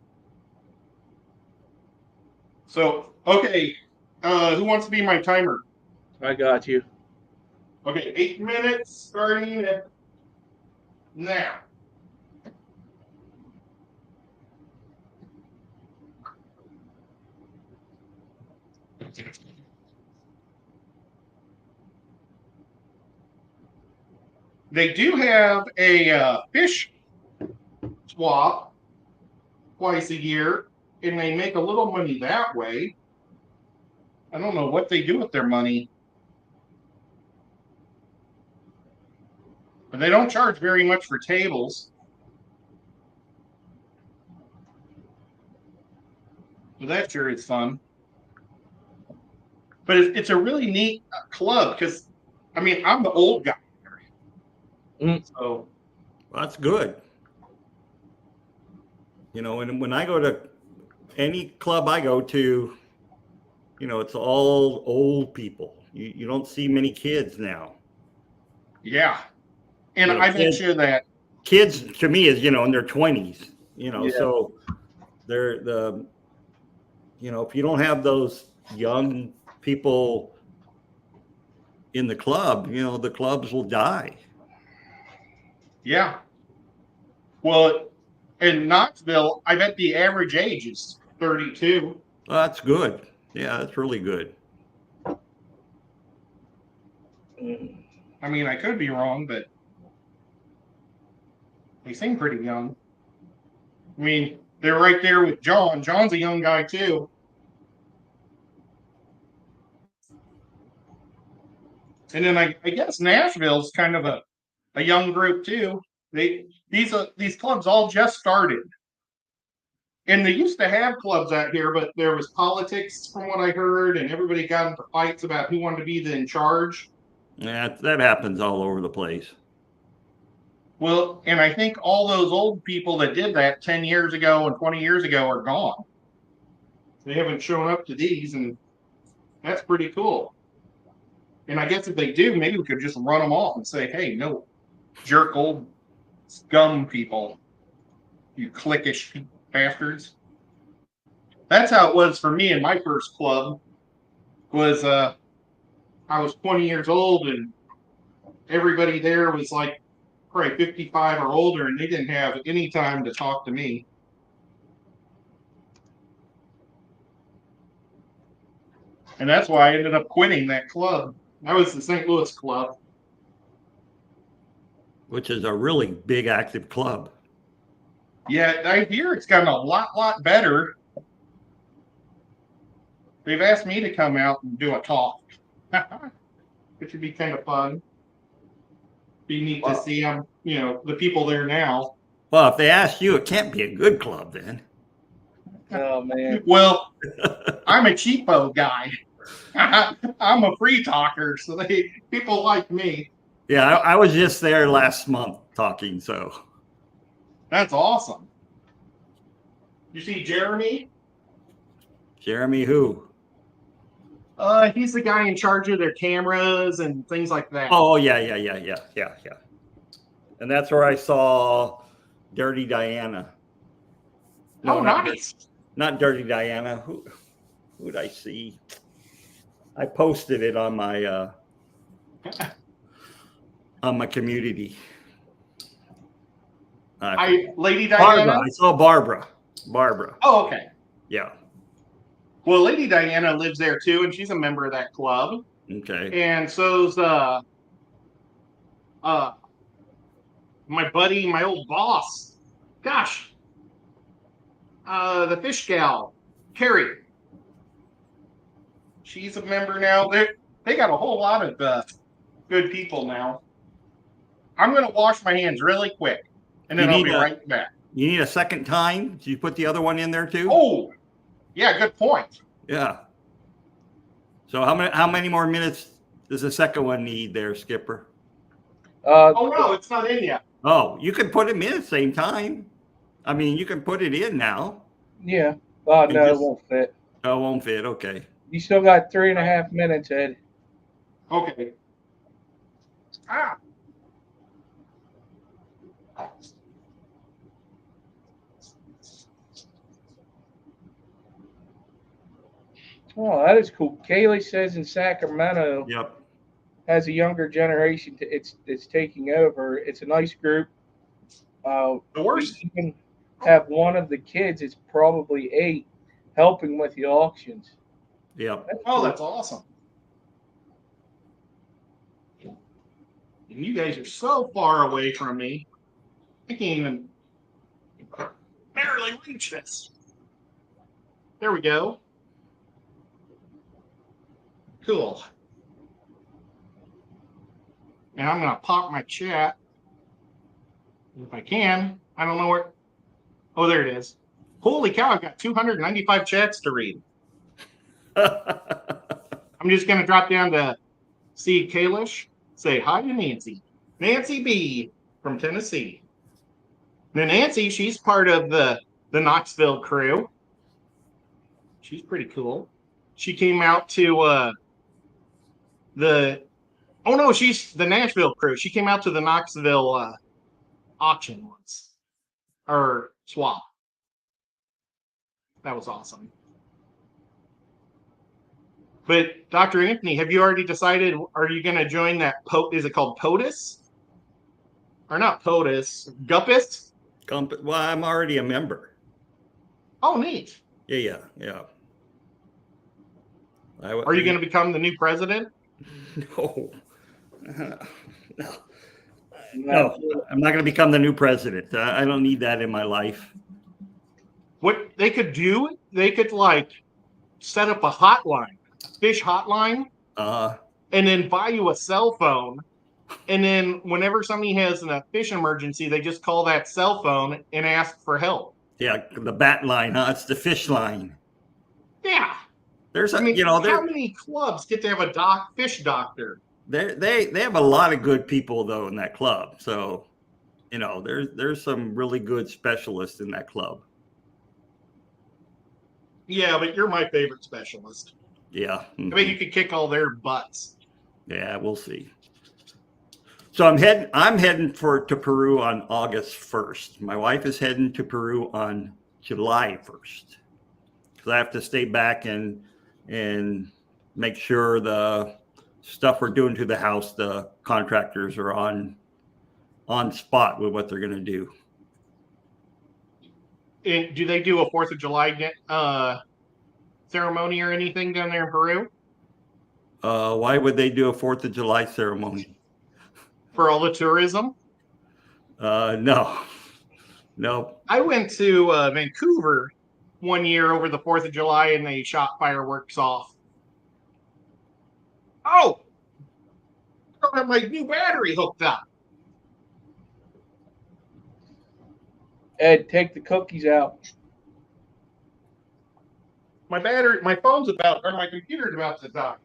So, okay, who wants to be my timer? I got you. Okay, 8 minutes starting at now. They do have a fish swap twice a year, and they make a little money that way. I don't know what they do with their money. But they don't charge very much for tables. But that sure is fun. But it's a really neat club because, I mean, I'm the old guy. So Well, that's good. You know, and when I go to any club I go to, you know, it's all old people. You don't see many kids now. yeah. And You know, I bet you that kids to me is, you know, in their 20s, you know, Yeah. so you know, if you don't have those young people in the club, you know, the clubs will die. yeah. Well, in Knoxville, I bet the average age is 32. Well, that's good. Yeah, that's really good. I mean, I could be wrong, but they seem pretty young. I mean, they're right there with John. John's a young guy too. And then I guess Nashville's kind of a young group too. These clubs all just started. And they used to have clubs out here, but there was politics from what I heard, and everybody got into fights about who wanted to be in charge. Yeah, that happens all over the place. Well, and I think all those old people that did that 10 years ago and 20 years ago are gone. They haven't shown up to these, and that's pretty cool. And I guess if they do, maybe we could just run them off and say, hey, no, jerk old scum people, you cliquish bastards. That's how it was for me in my first club. Was I was 20 years old, and everybody there was like probably 55 or older, and they didn't have any time to talk to me. And that's why I ended up quitting that club. That was the St. Louis club. Which is a really big active club. Yeah, I hear it's gotten a lot better. They've asked me to come out and do a talk. It should be kind of fun. Be neat to see them, the people there now. Well, if they ask you, it can't be a good club then. Oh man. Well, I'm a cheapo guy. I'm a free talker, so people like me. Yeah, I was just there last month talking, so. That's awesome. You see Jeremy? Jeremy who? He's the guy in charge of their cameras and things like that. Oh, yeah. And that's where I saw Dirty Diana. No, nice. Not Dirty Diana. Who'd I see? I posted it on my community. Lady Diana. Barbara. I saw Barbara. Oh, okay. Yeah. Well, Lady Diana lives there too, and she's a member of that club. Okay. And so's my buddy, my old boss. Gosh, the fish gal, Carrie. She's a member now. They got a whole lot of good people now. I'm gonna wash my hands really quick, and then I'll be right back. You need a second time? Did you put the other one in there too? Oh, yeah, good point. Yeah. So how many more minutes does the second one need there, Skipper? Oh no, it's not in yet. Oh, you can put them in at the same time. I mean, you can put it in now. Yeah. Oh no, it won't fit. Oh, it won't fit. Okay. You still got 3.5 minutes, Ed. Okay. Oh, that is cool. Kaylee says in Sacramento. Yep. Has a younger generation. It's taking over. It's a nice group. The worst. We even have one of the kids. It's probably 8, helping with the auctions. Yep. That's awesome. And you guys are so far away from me. I can't even barely reach this. There we go. Cool. And I'm going to pop my chat. If I can. I don't know where. Oh, there it is. Holy cow, I've got 295 chats to read. I'm just going to drop down to see Kalish. Say hi to Nancy. Nancy B. from Tennessee. Now, Nancy, she's part of the Knoxville crew. She's pretty cool. She came out to she's the Nashville crew. She came out to the Knoxville auction once. Or swap. That was awesome. But Dr. Anthony, have you already decided, are you going to join that, is it called POTUS? Or not POTUS, Guppus? Well, I'm already a member. Oh, neat. Yeah. Are you going to become the new president? No. No, I'm not going to become the new president. I don't need that in my life. What they could do, they could set up a hotline, fish hotline, and then buy you a cell phone. And then whenever somebody has a fish emergency, they just call that cell phone and ask for help. Yeah, the bat line, huh? It's the fish line. Yeah. There's how many clubs get to have a fish doctor? They have a lot of good people though in that club. So you know, there's some really good specialists in that club. Yeah, but you're my favorite specialist. Yeah. I mean, you could kick all their butts. Yeah, we'll see. So I'm heading to Peru on August 1st. My wife is heading to Peru on July 1st. Because I have to stay back and make sure the stuff we're doing to the house, the contractors are on spot with what they're going to do. And do they do a 4th of July ceremony or anything down there in Peru? Why would they do a 4th of July ceremony? For all the tourism? No. I went to Vancouver one year over the 4th of July and they shot fireworks off. Oh! I don't have my new battery hooked up. Ed, take the cookies out. My computer's about to die.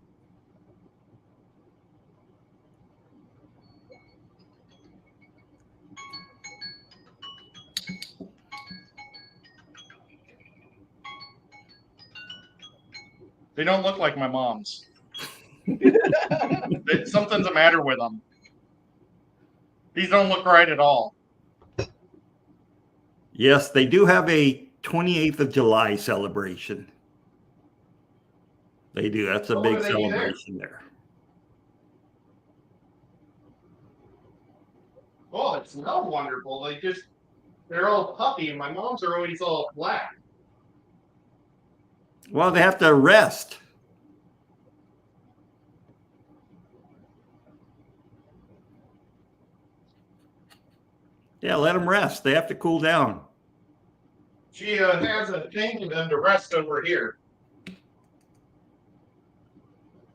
They don't look like my mom's. Something's the matter with them. These don't look right at all. Yes, they do have a 28th of July celebration. They do. That's a big celebration there. Oh, it smells wonderful. They're all puffy, and my mom's are always all black. Well, they have to rest. Yeah, let them rest. They have to cool down. She has a thing for them to rest over here.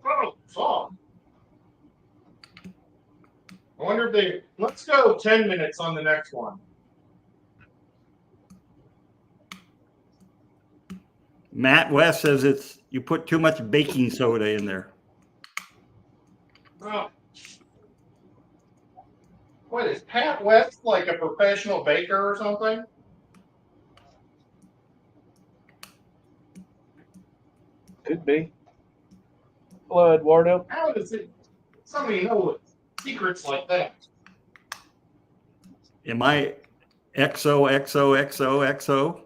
Oh, song. I wonder if let's go 10 minutes on the next one. Matt West says you put too much baking soda in there. Oh. What is Pat West like a professional baker or something? Could be. Hello, Eduardo. How does somebody know secrets like that? Am I XOXOXOXO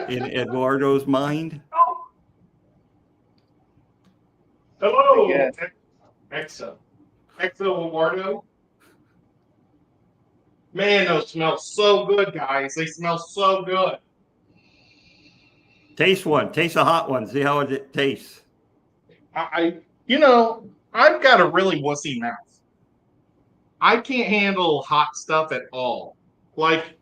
in Eduardo's mind? Hello, Yes. Exo Eduardo. Man, those smell so good, guys. They smell so good. Taste one. Taste a hot one. See how it tastes. I've got a really wussy mouth. I can't handle hot stuff at all. Like,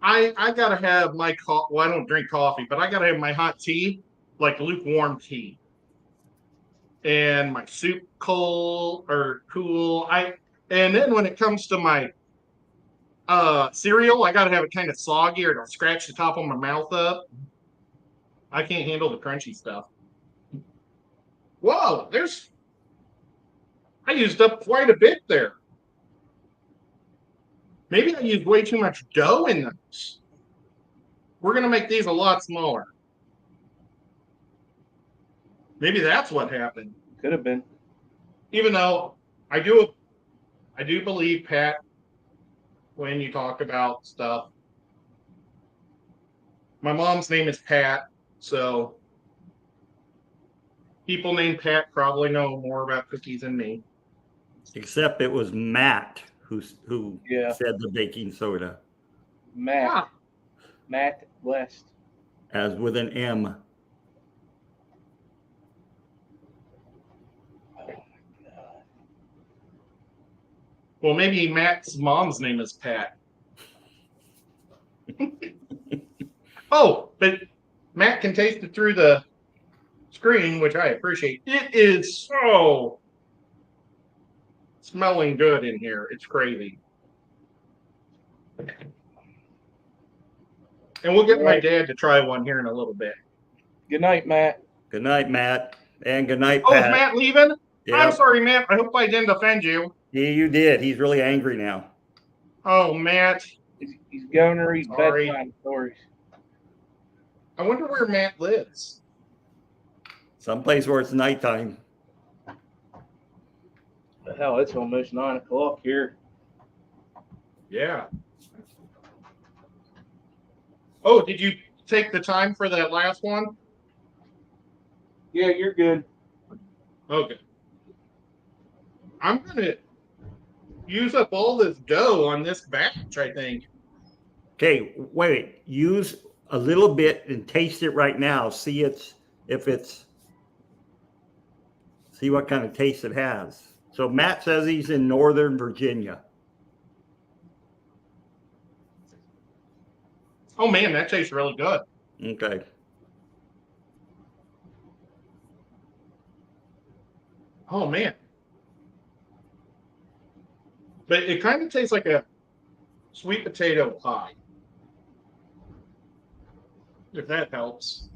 I gotta have my well, I don't drink coffee, but I gotta have my hot tea, like lukewarm tea. And my soup cold or cool. And then when it comes to my cereal, I gotta have it kind of soggy or it'll scratch the top of my mouth up. I can't handle the crunchy stuff. Whoa, I used up quite a bit there. Maybe I used way too much dough in those. We're gonna make these a lot smaller. Maybe that's what happened. Could have been. Even though I do believe, Pat, when you talk about stuff. My mom's name is Pat, so people named Pat probably know more about cookies than me. Except it was Matt who Yeah. said the baking soda. Matt. Ah, Matt West. As with an M. Oh my God. well, maybe Matt's mom's name is Pat. Oh, but Matt can taste it through the screen, which I appreciate. It is so smelling good in here. It's crazy. And we'll get my dad to try one here in a little bit. Good night, Matt. Good night, Matt. And good night, Oh, Pat. is Matt leaving? Yeah. I'm sorry, Matt. I hope I didn't offend you. Yeah, you did. He's really angry now. Oh, Matt. He's going to read Sorry. bedtime stories. I wonder where Matt lives. Someplace where it's nighttime. The hell, it's almost 9 o'clock here. Yeah. Oh, did you take the time for that last one? Yeah, you're good. Okay. I'm going to use up all this dough on this batch, I think. Okay, wait. Use a little bit and taste it right now. See see what kind of taste it has. So Matt says he's in Northern Virginia. Oh, man, that tastes really good. Okay. Oh, man. But it kind of tastes like a sweet potato pie. If that helps.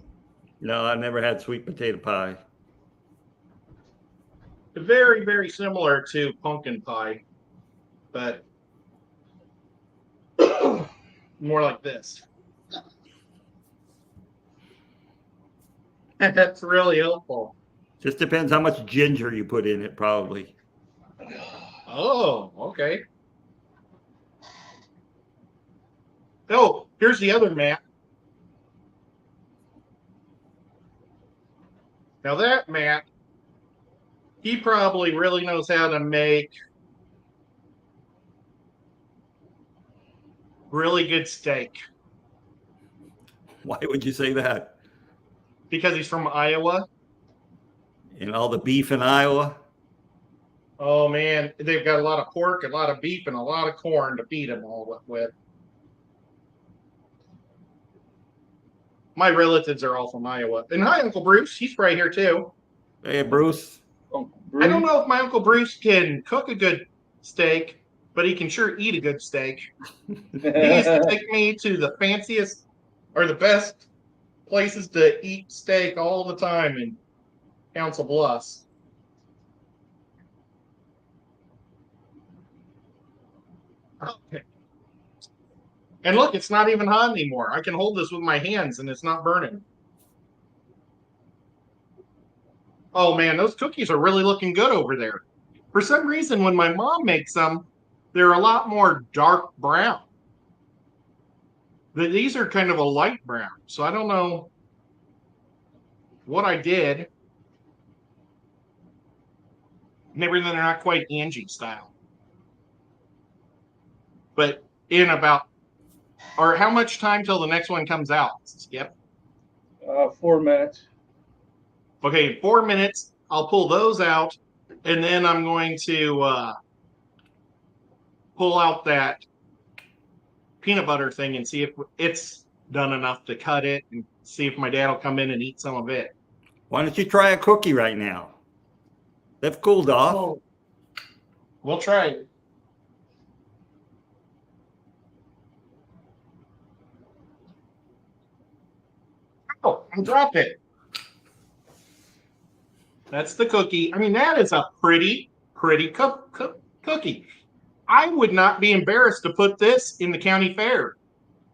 No, I've never had sweet potato pie. Very, very similar to pumpkin pie, but more like this. That's really helpful. Just depends how much ginger you put in it, probably. Oh, okay. Oh, here's the other Matt. Now that Matt, he probably really knows how to make really good steak Why would you say that? because he's from Iowa. And all the beef in Iowa? Oh man, they've got a lot of pork, a lot of beef, and a lot of corn to feed them all with. My relatives are all from Iowa. And hi, Uncle Bruce. He's right here too. Hey, Bruce. Uncle I don't Bruce. know if my Uncle Bruce can cook a good steak, but he can sure eat a good steak. He used to take me to the fanciest or the best places to eat steak all the time in Council Bluffs. Okay. And look, it's not even hot anymore. I can hold this with my hands and it's not burning. Oh man, those cookies are really looking good over there. For some reason, when my mom makes them, they're a lot more dark brown. These are kind of a light brown. So I don't know what I did. Maybe they're not quite Angie style. But in about, or how much time till the next one comes out? Skip. 4 minutes. Okay, 4 minutes. I'll pull those out, and then I'm going to pull out that peanut butter thing and see if it's done enough to cut it, and see if my dad will come in and eat some of it. Why don't you try a cookie right now? They've cooled off. Oh, we'll try it. Oh, I dropped it. That's the cookie. I mean, that is a pretty cookie. I would not be embarrassed to put this in the county fair.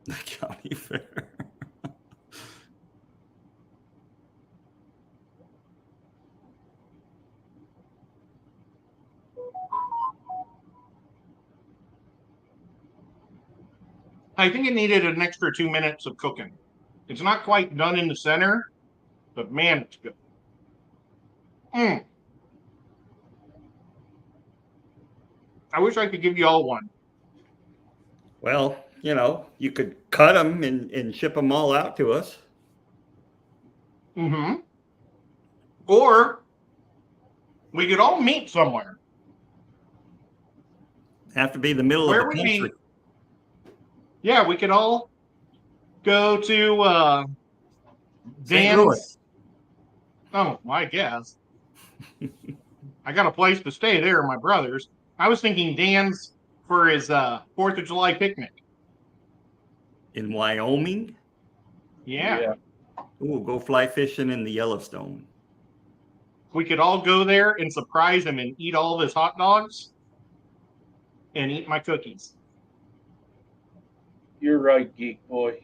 The county fair. I think it needed an extra 2 minutes of cooking. It's not quite done in the center, but man, it's good. I wish I could give you all one. Well, you could cut them and ship them all out to us. Mm-hmm. Or we could all meet somewhere. Have to be the middle Where of the would country. Yeah, we could all go to St. Louis. Dan's. Oh, I guess. I got a place to stay there, my brother's. I was thinking Dan's for his 4th of July picnic. In Wyoming? Yeah. Ooh, go fly fishing in the Yellowstone. We could all go there and surprise him and eat all of his hot dogs and eat my cookies. You're right, geek boy.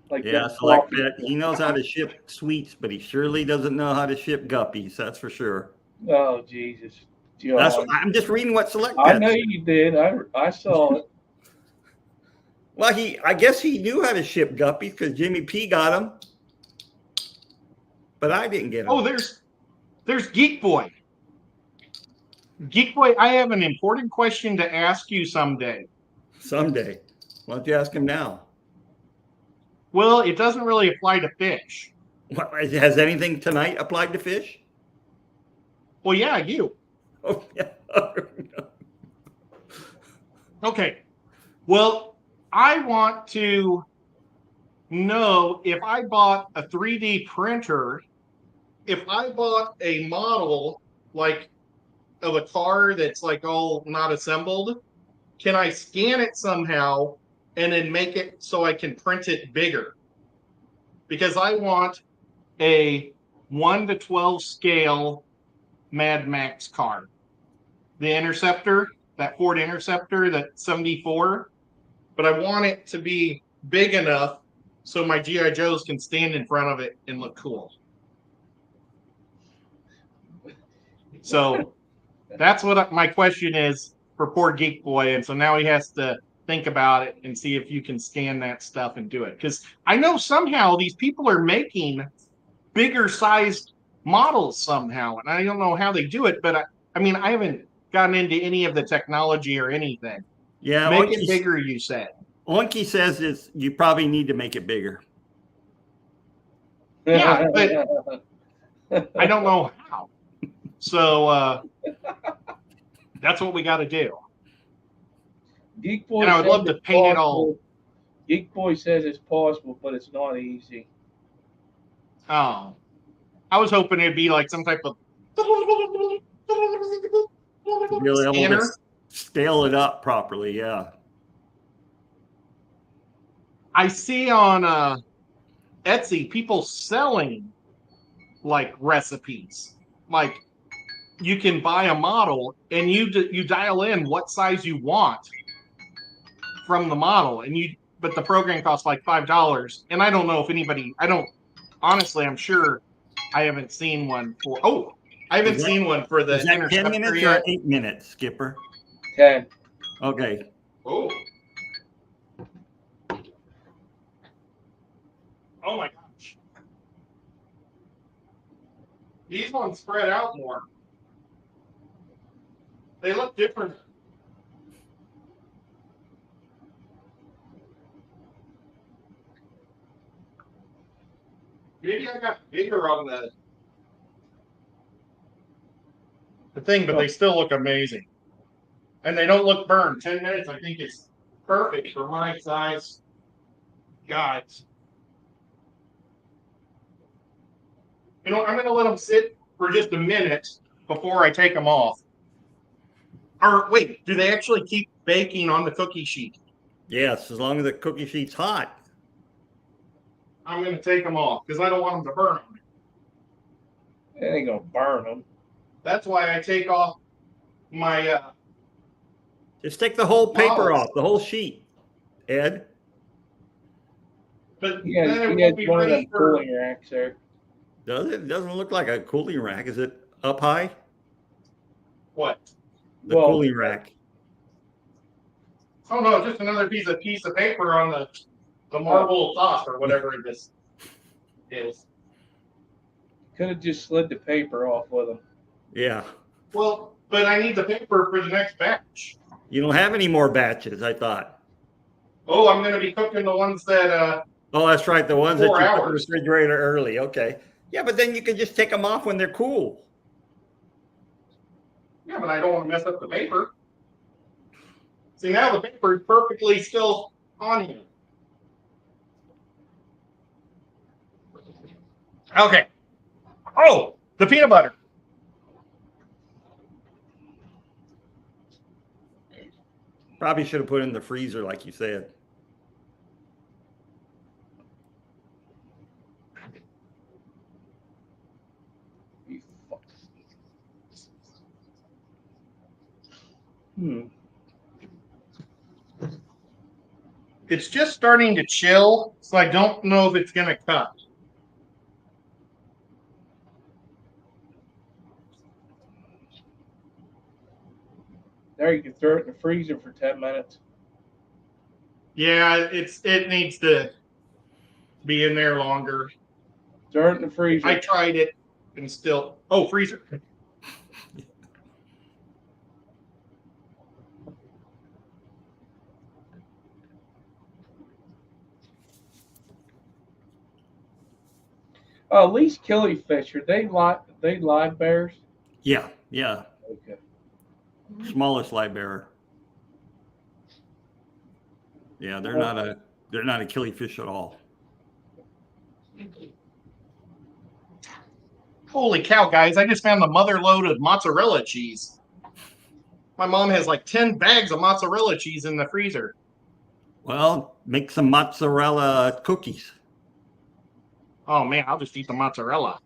Like Yeah, them select coffee. pet. He knows how to ship sweets, but he surely doesn't know how to ship guppies. That's for sure. Oh Jesus, That's John. I'm just reading what select I pet know said. you did. I saw it. Well, I guess he knew how to ship guppies because Jimmy P got them, but I didn't get Oh, them. there's Geek Boy. Geek Boy, I have an important question to ask you someday. Someday. Why don't you ask him now? Well, it doesn't really apply to fish. What, has anything tonight applied to fish? Well, yeah, you. Oh, yeah. Okay. Well, I want to know if I bought a 3D printer, if I bought a model like of a car that's like all not assembled, can I scan it somehow and then make it so I can print it bigger? Because I want a 1 to 12 scale Mad Max car. The Interceptor, that Ford Interceptor, that 74, but I want it to be big enough so my GI Joes can stand in front of it and look cool. So that's what my question is for poor Geek Boy, and so now he has to think about it and see if you can scan that stuff and do it. Because I know somehow these people are making bigger sized models somehow, and I don't know how they do it, but I mean I haven't gotten into any of the technology or anything. Yeah, Make it bigger, you said. Onky says you probably need to make it bigger. Yeah, but I don't know how. So that's what we got to do. Geek Boy And I would says love to it's paint it all. possible. Geek Boy says it's possible, but it's not easy. Oh, I was hoping it'd be like some type of To be able to scanner. scale it up properly. Yeah. I see on Etsy people selling like recipes. Like you can buy a model and you dial in what size you want from the model, and but the program costs like $5. And I don't know if anybody. I don't honestly. I'm sure I haven't seen one for. Oh, I haven't seen one for Is the that 10 Interceptor minutes yet. or 8 minutes, Skipper? 10. Okay. Oh. Oh my gosh. These ones spread out more. They look different. Maybe I got bigger on the thing, but they still look amazing. And they don't look burned. 10 minutes, I think, is perfect for my size guys. You know, I'm going to let them sit for just a minute before I take them off. Or wait, do they actually keep baking on the cookie sheet? Yes, as long as the cookie sheet's hot. I'm going to take them off because I don't want them to burn them. It ain't gonna burn them. That's why I take off my Just take the whole paper models. off, the whole sheet, Ed. But He has, then it he has won't be one of ready them for cooling racks there. Does it? It doesn't look like a cooling rack. Is it up high? what? The Well, cooling rack. Oh no, just another piece of paper on the marble top or whatever this is. could have just slid the paper off with him. Yeah. Well, but I need the paper for the next batch. You don't have any more batches, I thought. Oh, I'm going to be cooking the ones that Oh, that's right. The ones that 4 you put in the hours. refrigerator early. Okay. Yeah, but then you can just take them off when they're cool. Yeah, but I don't want to mess up the paper. See, now the paper is perfectly still on here. Okay. Oh, the peanut butter. Probably should have put it in the freezer, like you said. You fuck. Hmm. It's just starting to chill, so I don't know if it's gonna cut. There, you can throw it in the freezer for 10 minutes. Yeah, it needs to be in there longer. Throw it in the freezer. I tried it and still. Oh, freezer. These killifish, are they live bears? Yeah, yeah. Okay. Smallest live bearer. Yeah, they're not a killifish at all. Holy cow, guys! I just found the mother load of mozzarella cheese. My mom has like 10 bags of mozzarella cheese in the freezer. Well, make some mozzarella cookies. Oh man, I'll just eat the mozzarella.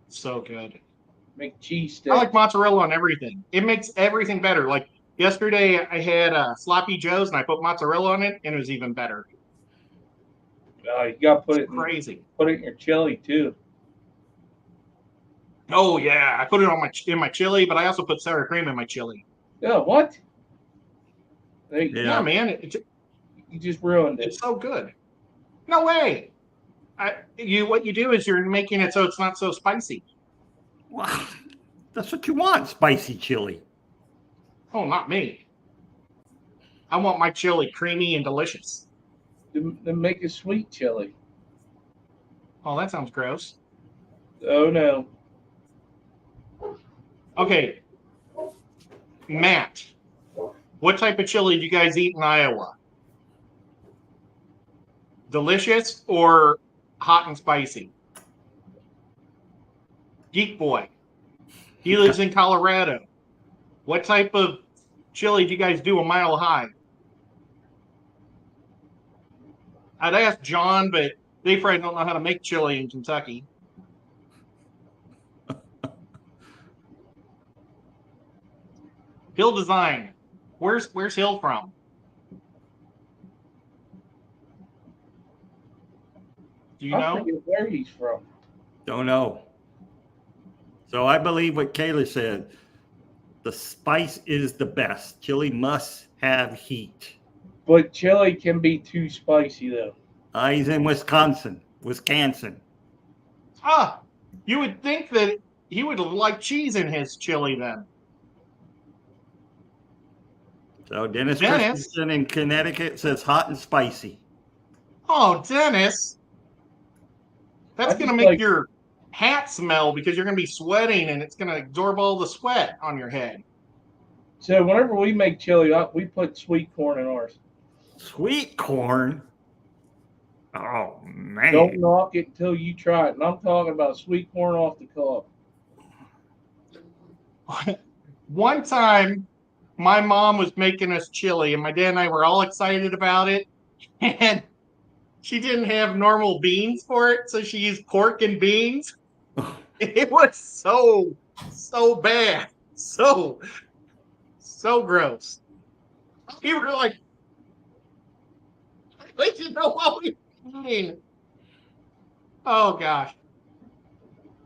So good. Make cheese sticks. I like mozzarella on everything. It makes everything better. Like yesterday, I had sloppy joes and I put mozzarella on it, and it was even better. You gotta put It's crazy. Put it in your chili too. Oh yeah, I put it on in my chili, but I also put sour cream in my chili. Yeah, what? Yeah, man, you just ruined it. It's so good. No way. What you do is you're making it so it's not so spicy. Wow, that's what you want, spicy chili. Oh, not me. I want my chili creamy and delicious. Then make a sweet chili. Oh, that sounds gross. Oh no. Okay, Matt, what type of chili do you guys eat in Iowa? Delicious or hot and spicy? Geek Boy. He lives in Colorado. What type of chili do you guys do a mile high? I'd ask John, but they probably don't know how to make chili in Kentucky. Hill Design. Where's Hill from? Do you know? I forget where he's from. Don't know. So I believe what Kayla said. The spice is the best. Chili must have heat. But chili can be too spicy though. He's in Wisconsin. Ah, you would think that he would like cheese in his chili then. So Dennis Christensen in Connecticut says hot and spicy. Oh, Dennis. That's going to make your hat smell because you're going to be sweating and it's going to absorb all the sweat on your head. So whenever we make chili, we put sweet corn in ours. Sweet corn? Oh, man. Don't knock it until you try it. And I'm talking about sweet corn off the cob. One time, my mom was making us chili, and my dad and I were all excited about it. And she didn't have normal beans for it, so she used pork and beans. It was so bad. So gross. We were like, we didn't know what we were eating. Oh, gosh.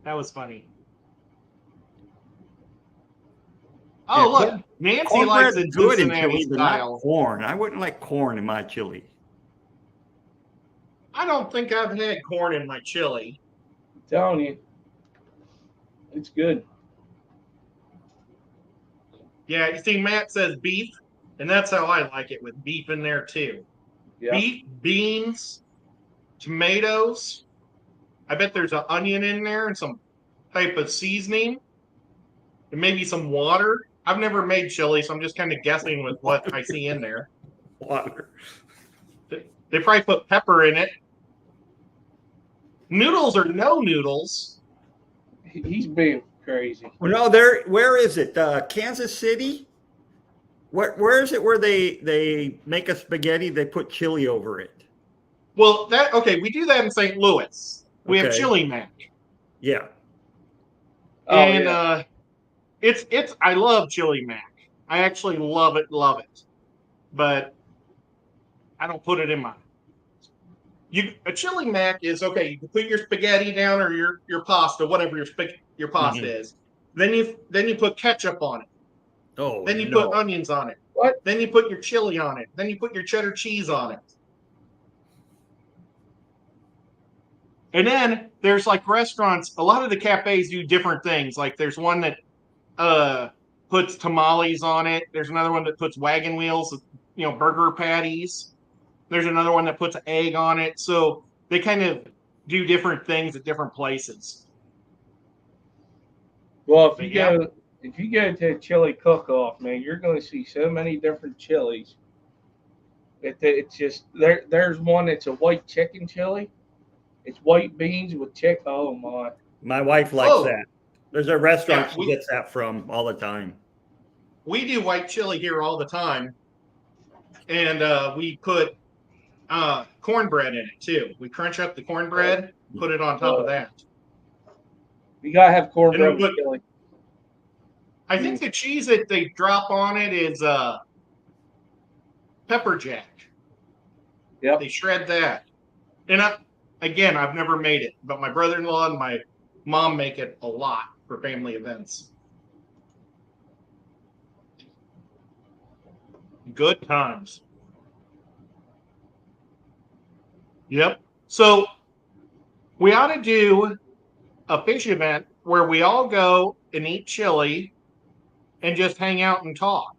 That was funny. Oh, look. Nancy likes it good in Cincinnati chili, but style. not corn. I wouldn't like corn in my chili. I don't think I've had corn in my chili. I'm telling you. It's good. Yeah, you see, Matt says beef, and that's how I like it, with beef in there too. Yeah. Beef, beans, tomatoes. I bet there's an onion in there and some type of seasoning, and maybe some water. I've never made chili, so I'm just kind of guessing with what I see in there. Water. They probably put pepper in it. Noodles or no noodles. He's being crazy. Well, no, where is it? Kansas City? Where is it where they make a spaghetti, they put chili over it? Well, we do that in St. Louis. We have Chili Mac. Yeah. And it's I love Chili Mac. I actually love it. But I don't put it in my. A chili mac is okay. You can put your spaghetti down or your pasta, whatever your pasta is. Then you put ketchup on it. Oh, Then you no. put onions on it. What? Then you put your chili on it. Then you put your cheddar cheese on it. And then there's like restaurants. A lot of the cafes do different things. Like there's one that puts tamales on it. There's another one that puts wagon wheels, burger patties. There's another one that puts an egg on it. So they kind of do different things at different places. Well, But yeah, if you go to a chili cook-off, man, you're going to see so many different chilies. It's just there's one that's a white chicken chili. It's white beans with chicken. Oh my! My wife likes Oh. that. There's a restaurant Yeah, she gets that from all the time. we do white chili here all the time, and we put cornbread in it too. We crunch up the cornbread, put it on top of that. You gotta have And cornbread we with put, chili. I think the cheese that they drop on it is pepper jack. Yep. They shred that. And I've never made it, but my brother-in-law and my mom make it a lot for family events. Good times. Yep. So we ought to do a fish event where we all go and eat chili and just hang out and talk.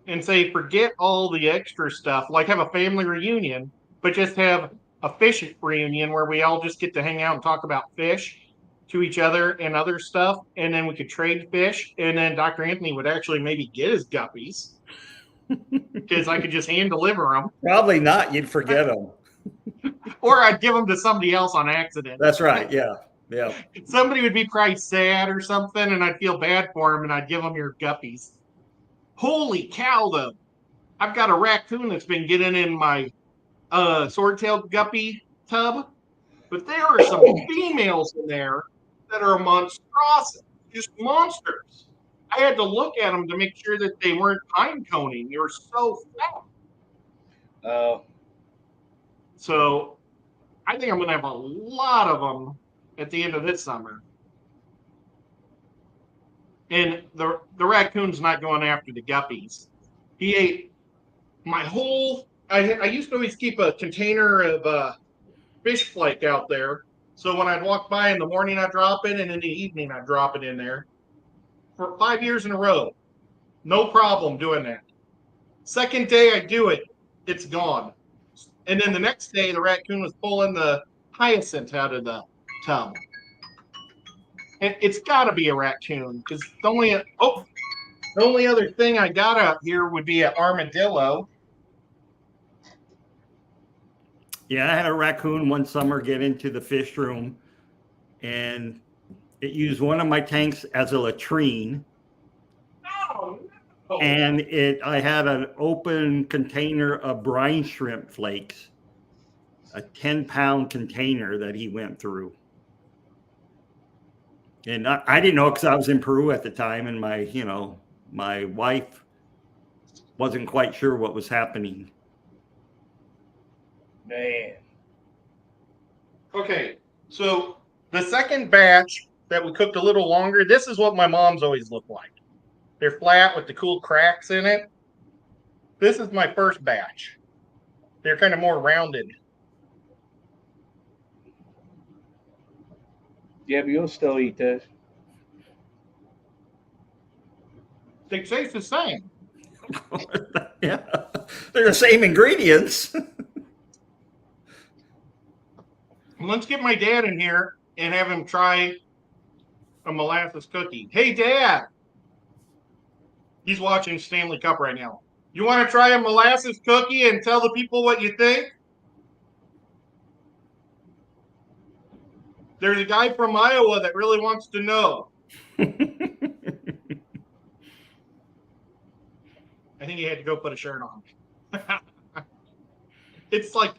And say, forget all the extra stuff, like have a family reunion, but just have a fish reunion where we all just get to hang out and talk about fish to each other and other stuff. And then we could trade fish. And then Dr. Anthony would actually maybe get his guppies because I could just hand deliver them. Probably not. You'd forget them. Or I'd give them to somebody else on accident. That's right. Yeah. Yeah. Somebody would be probably sad or something, and I'd feel bad for them, and I'd give them your guppies. Holy cow, though. I've got a raccoon that's been getting in my swordtail guppy tub, but there are some females in there that are monstrous, just monsters. I had to look at them to make sure that they weren't pine coning. They were so fat. So I think I'm going to have a lot of them at the end of this summer. And the raccoon's not going after the guppies. He ate my whole. I used to always keep a container of fish flake out there. So when I'd walk by in the morning, I'd drop it, and in the evening, I'd drop it in there. For 5 years in a row, no problem doing that. Second day I do it, it's gone. And then the next day, the raccoon was pulling the hyacinth out of the tub. And it's got to be a raccoon because the only other thing I got out here would be an armadillo. Yeah, I had a raccoon one summer get into the fish room, and it used one of my tanks as a latrine. Oh, no. And I had an open container of brine shrimp flakes, a 10-pound container that he went through. And I didn't know because I was in Peru at the time, and my wife wasn't quite sure what was happening. Man. Okay, so the second batch that we cooked a little longer, this is what my mom's always looked like. They're flat with the cool cracks in it. This is my first batch. They're kind of more rounded. Yeah, but you'll still eat this. They taste the same. Yeah, they're the same ingredients. Let's get my dad in here and have him try a molasses cookie. Hey, Dad. He's watching Stanley Cup right now. You want to try a molasses cookie and tell the people what you think? There's a guy from Iowa that really wants to know. I think he had to go put a shirt on. It's like,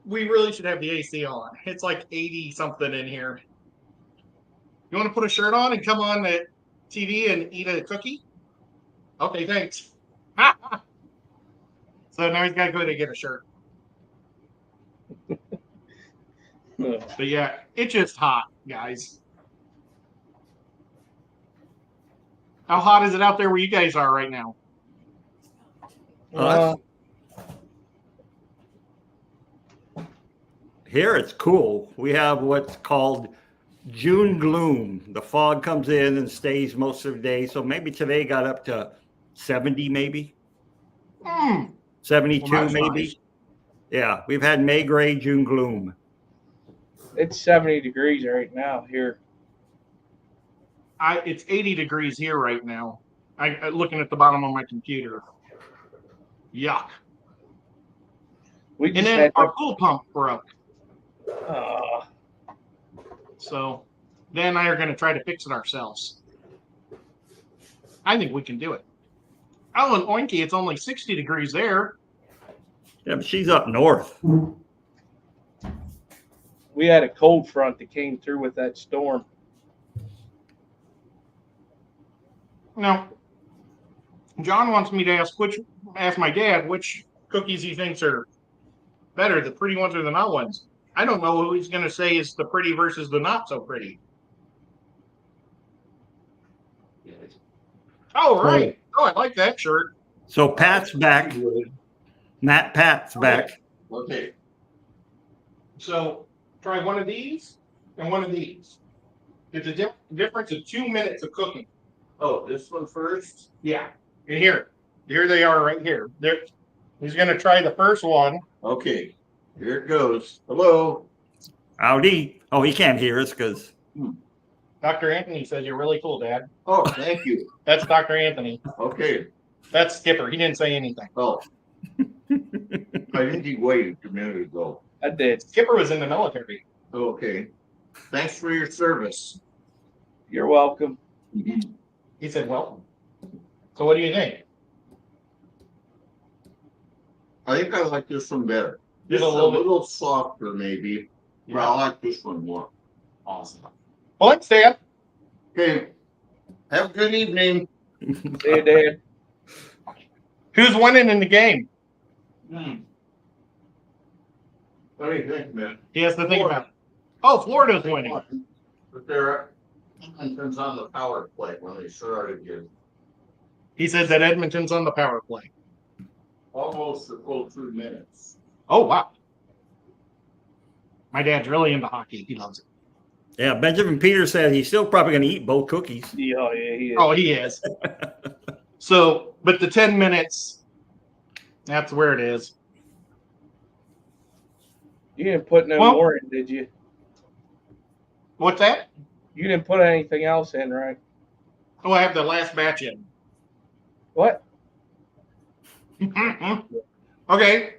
we really should have the AC on. It's like 80 something in here. You want to put a shirt on and come on the TV and eat a cookie? Okay, thanks. So now he's got to go to get a shirt. But yeah, it's just hot, guys. How hot is it out there where you guys are right now? Here it's cool. We have what's called June gloom. The fog comes in and stays most of the day. So maybe today got up to 70, maybe 72, Well, maybe. nice. Yeah, we've had May gray, June gloom. It's 70 degrees right now here. It's 80 degrees here right now. I looking at the bottom of my computer. Yuck. We And just then had our pool pump broke. to, So Dan and I are going to try to fix it ourselves. I think we can do it. Oh, and Oinky, it's only 60 degrees there. Yeah, but she's up north. we had a cold front that came through with that storm. Now, John wants me to ask my dad which cookies he thinks are better, the pretty ones or the not ones. I don't know who he's going to say is the pretty versus the not so pretty. Oh, right. Oh, I like that shirt. So Pat's back. Pat's back. Okay. So try one of these and one of these. It's a difference of 2 minutes of cooking. Oh, this one first? Yeah. And here they are right here. He's going to try the first one. Okay, here it goes. Hello. Howdy. Oh, he can't hear us because Dr. Anthony says you're really cool, Dad. Oh, thank you. That's Dr. Anthony. Okay. That's Skipper. He didn't say anything. Oh. I think he waited a minute ago. I did. Skipper was in the military. Okay. Thanks for your service. You're welcome. He said, well. So what do you think? I think I like this one better. Just Just a a little bit- little softer, maybe. But I like this one more. Awesome. Well, let's Dad. Okay. Have a good evening. Hey, Dad. Who's winning in the game? What do you think, man? He has to think about it. Oh, Florida's winning. But they're Edmonton's on the power play when they started again. He says that Edmonton's on the power play. Almost a full 2 minutes. Oh, wow. My dad's really into hockey. He loves it. yeah, Benjamin Peters said he's still probably going to eat both cookies. Yeah, he is. Oh, he is. So, but the 10 minutes, that's where it is. You didn't put no Well- more in, did you? What's that? You didn't put anything else in, right? Oh, I have the last batch in. What? Okay.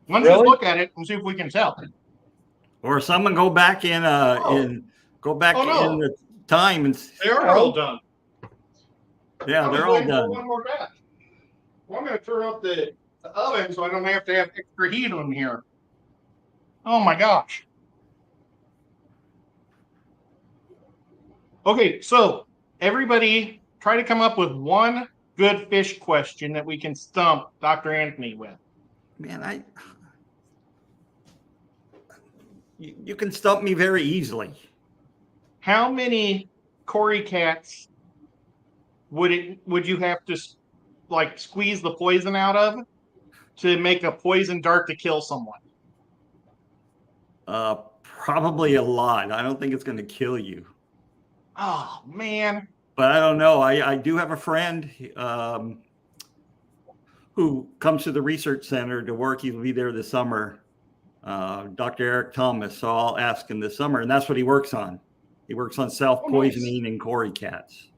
Let's just Really? look at it and see if we can tell. Or someone go back in in the time and They are all done. yeah, I was they're all waiting for done. one more batch. Well, I'm going to turn up the oven so I don't have to have extra heat on here. Oh my gosh. Okay, so everybody try to come up with one good fish question that we can stump Dr. Anthony with. Man, you can stump me very easily. How many Cory cats would you have to like squeeze the poison out of to make a poison dart to kill someone? Probably a lot. I don't think it's going to kill you. Oh man. But I don't know. I do have a friend who comes to the research center to work. He'll be there this summer, Dr. Eric Thomas. So I'll ask him this summer, and that's what he works on. He works on self-poisoning in Cory cats.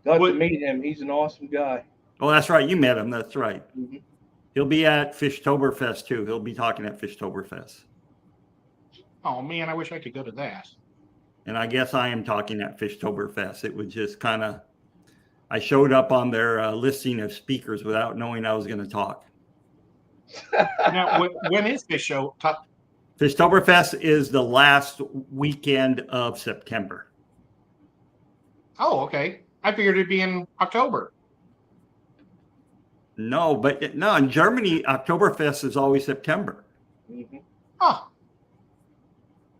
Got to meet him. He's an awesome guy. Oh, that's right. You met him. That's right. Mm-hmm. He'll be at Fishtoberfest too. He'll be talking at Fishtoberfest. Oh man, I wish I could go to that. And I guess I am talking at Fishtoberfest. It was just kind of, I showed up on their listing of speakers without knowing I was going to talk. Now, when is this show? Fishtoberfest is the last weekend of September. Oh, okay. I figured it'd be in October. No, but no, in Germany, Oktoberfest is always September. Mhm. Oh,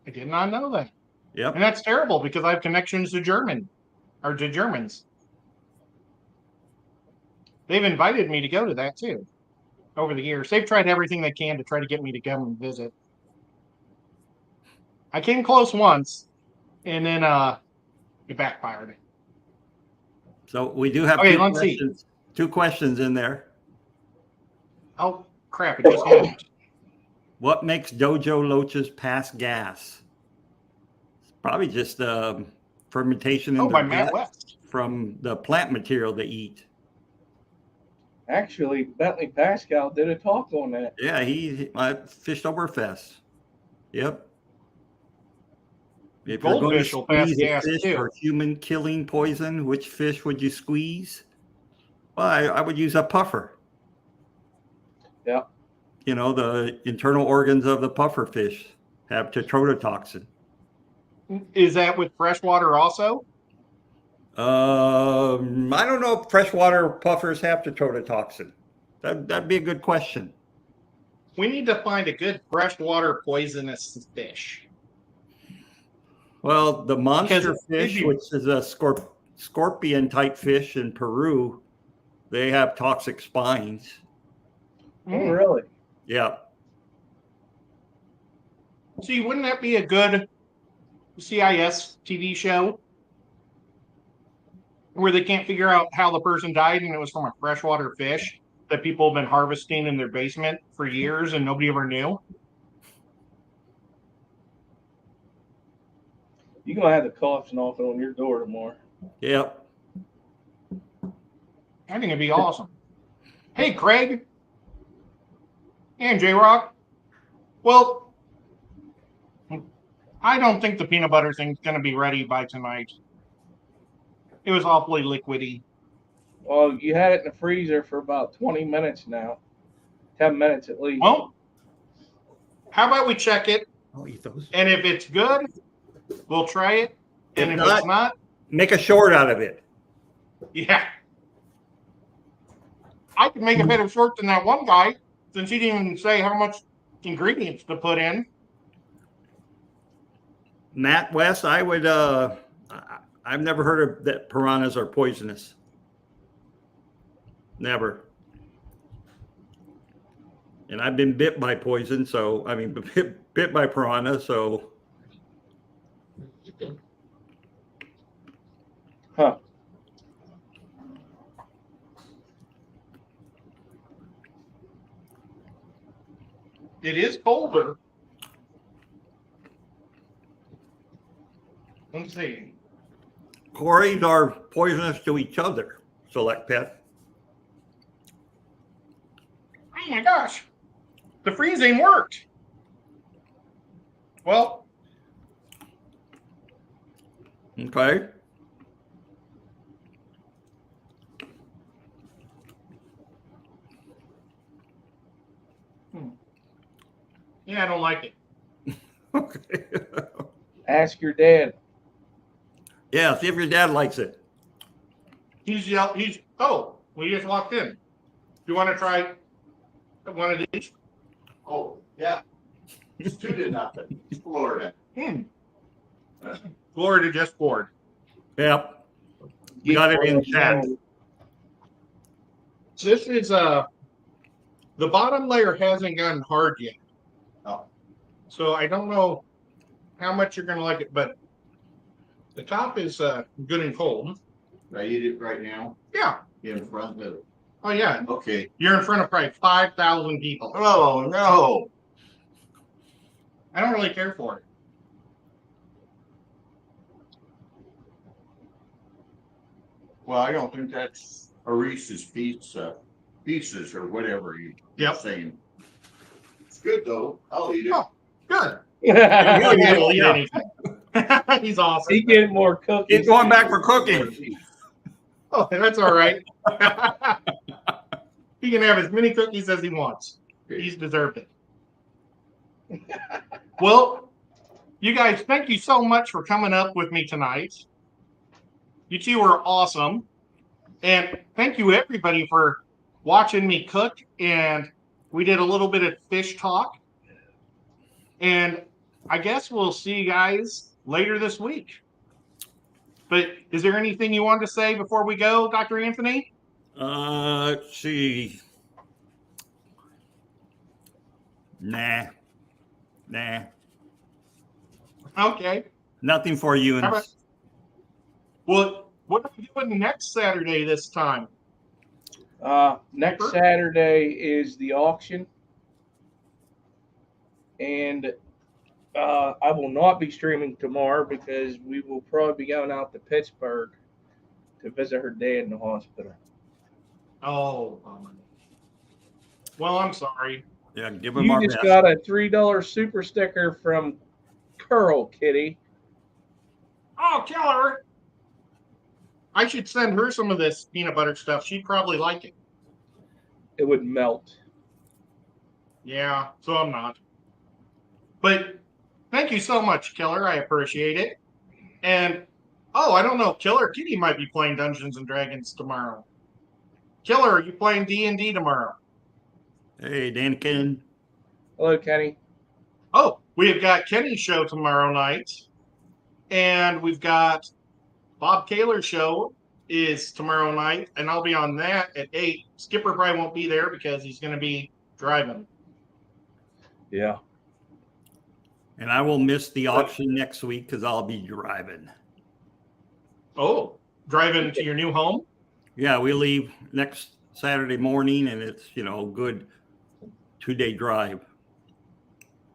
I did not know that. Yep. And that's terrible because I have connections to Germans. They've invited me to go to that too over the years. They've tried everything they can to try to get me to come and visit. I came close once, and then it backfired. So we do have Okay, let's see. two questions in there. Oh crap! It just happened. What makes dojo loaches pass gas? It's probably just fermentation in Oh, by their Matt gut West. from the plant material they eat. Actually, Bentley Pascal did a talk on that. Yeah, I fished Overfest. Yep. If you're going to Goldfish will pass squeeze a gas fish too. for human killing poison, which fish would you squeeze? Well, I would use a puffer. Yeah. You know, the internal organs of the puffer fish have tetrodotoxin. Is that with freshwater also? I don't know if freshwater puffers have tetrodotoxin. That'd be a good question. We need to find a good freshwater poisonous fish. Well, the monster Because fish, which is a scorpion type fish in Peru, they have toxic spines. Oh, really? Yeah. See, wouldn't that be a good CIS TV show where they can't figure out how the person died and it was from a freshwater fish that people have been harvesting in their basement for years and nobody ever knew? You're going to have the cops knocking on your door tomorrow. Yep. I think it'd be awesome. Hey, Craig and J-Rock. Well, I don't think the peanut butter thing's going to be ready by tonight. It was awfully liquidy. Well, you had it in the freezer for about 20 minutes now. 10 minutes at least. Well, how about we check it? I'll eat those. And if it's good, we'll try it. And if it's not, make a short out of it. yeah. I could make a better short than that one guy since he didn't even say how much ingredients to put in. Matt West, I would I've never heard of that piranhas are poisonous. Never. And I've been bit by poison, so I mean bit by piranha, so Huh. It is colder. Let's see. Corys are poisonous to each other. Select pet. Oh my gosh. The freezing worked. Well, Okay. yeah, I don't like it. Okay. Ask your dad. Yeah, see if your dad likes it. Oh, we just walked in. Do you want to try one of these? Oh, yeah. It's 2-0. Florida. Florida just scored. Yep. We got it in chat. This is the bottom layer hasn't gotten hard yet. Oh. So I don't know how much you're gonna like it, but the top is good and cold. I eat it right now Yeah. in front of. Oh yeah. Okay. You're in front of probably 5,000 people. Oh, no. I don't really care for it. Well, I don't think that's a Reese's pieces or whatever you're Yep. saying. It's good though. I'll eat it. Oh, good. Yeah. He'll eat anything. He's awesome. He getting more cookies. He's going back for cooking. Oh, that's all right. He can have as many cookies as he wants. He's deserved it. Well, you guys, thank you so much for coming up with me tonight. You two were awesome. And thank you, everybody, for watching. watching me cook, and we did a little bit of fish talk. And I guess we'll see you guys later this week. But is there anything you wanted to say before we go, Dr. Anthony? Let's see. Nah. Okay. Nothing for you. How about, well, what are we doing next Saturday this time? Next Saturday is the auction, and I will not be streaming tomorrow because we will probably be going out to Pittsburgh to visit her dad in the hospital. Oh, well, I'm sorry. Yeah, give him You our just best. got a $3 super sticker from Curl Kitty. Oh, Keller. I should send her some of this peanut butter stuff. She'd probably like it. It would melt. Yeah, so I'm not. But thank you so much, Killer. I appreciate it. And oh, I don't know, Killer Kitty might be playing Dungeons and Dragons tomorrow. Killer, are you playing D&D tomorrow? Hey, Dankin. Hello, Kenny. Oh, we have got Kenny's show tomorrow night, and we've got Bob Kaler's show is tomorrow night, and I'll be on that at 8. Skipper probably won't be there because he's going to be driving. Yeah. And I will miss the auction next week because I'll be driving. Oh, driving to your new home? Yeah, we leave next Saturday morning, and it's, a good 2-day drive.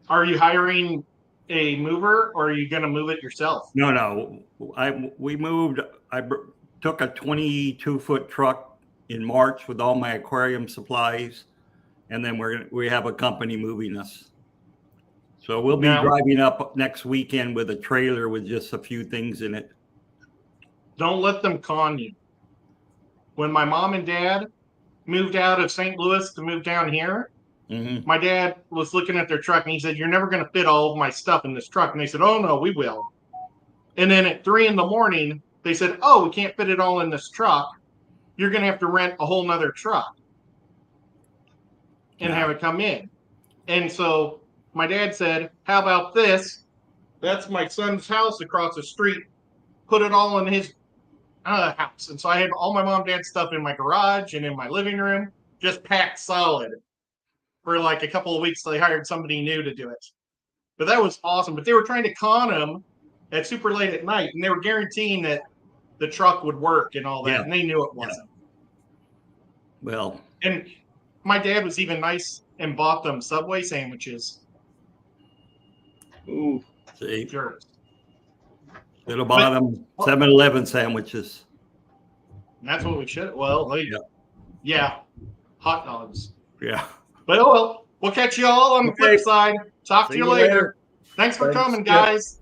Are you hiring a mover, or are you going to move it yourself? No. We moved. Took a 22-foot truck in March with all my aquarium supplies, and then we have a company moving us. So we'll be driving up next weekend with a trailer with just a few things in it. Don't let them con you. When my mom and dad moved out of St. Louis to move down here, my dad was looking at their truck and he said, "You're never going to fit all of my stuff in this truck." And they said, "Oh, no, we will." And then at 3 a.m, they said, "Oh, we can't fit it all in this truck. You're going to have to rent a whole nother truck and have it come in." And so my dad said, "How about this? That's my son's house across the street. Put it all in his house." And so I had all my mom and dad's stuff in my garage and in my living room, just packed solid for like a couple of weeks till they hired somebody new to do it. But that was awesome. But they were trying to con him at super late at night, and they were guaranteeing that the truck would work and all that, and they knew it wasn't. Well, and my dad was even nice and bought them Subway sandwiches. Ooh. See, Sure. little bottom 7-Eleven sandwiches. And that's what we should. Well, yeah, hot dogs. Yeah. But oh well, we'll catch you all on the flip side. Talk to you later. Thanks for coming, guys.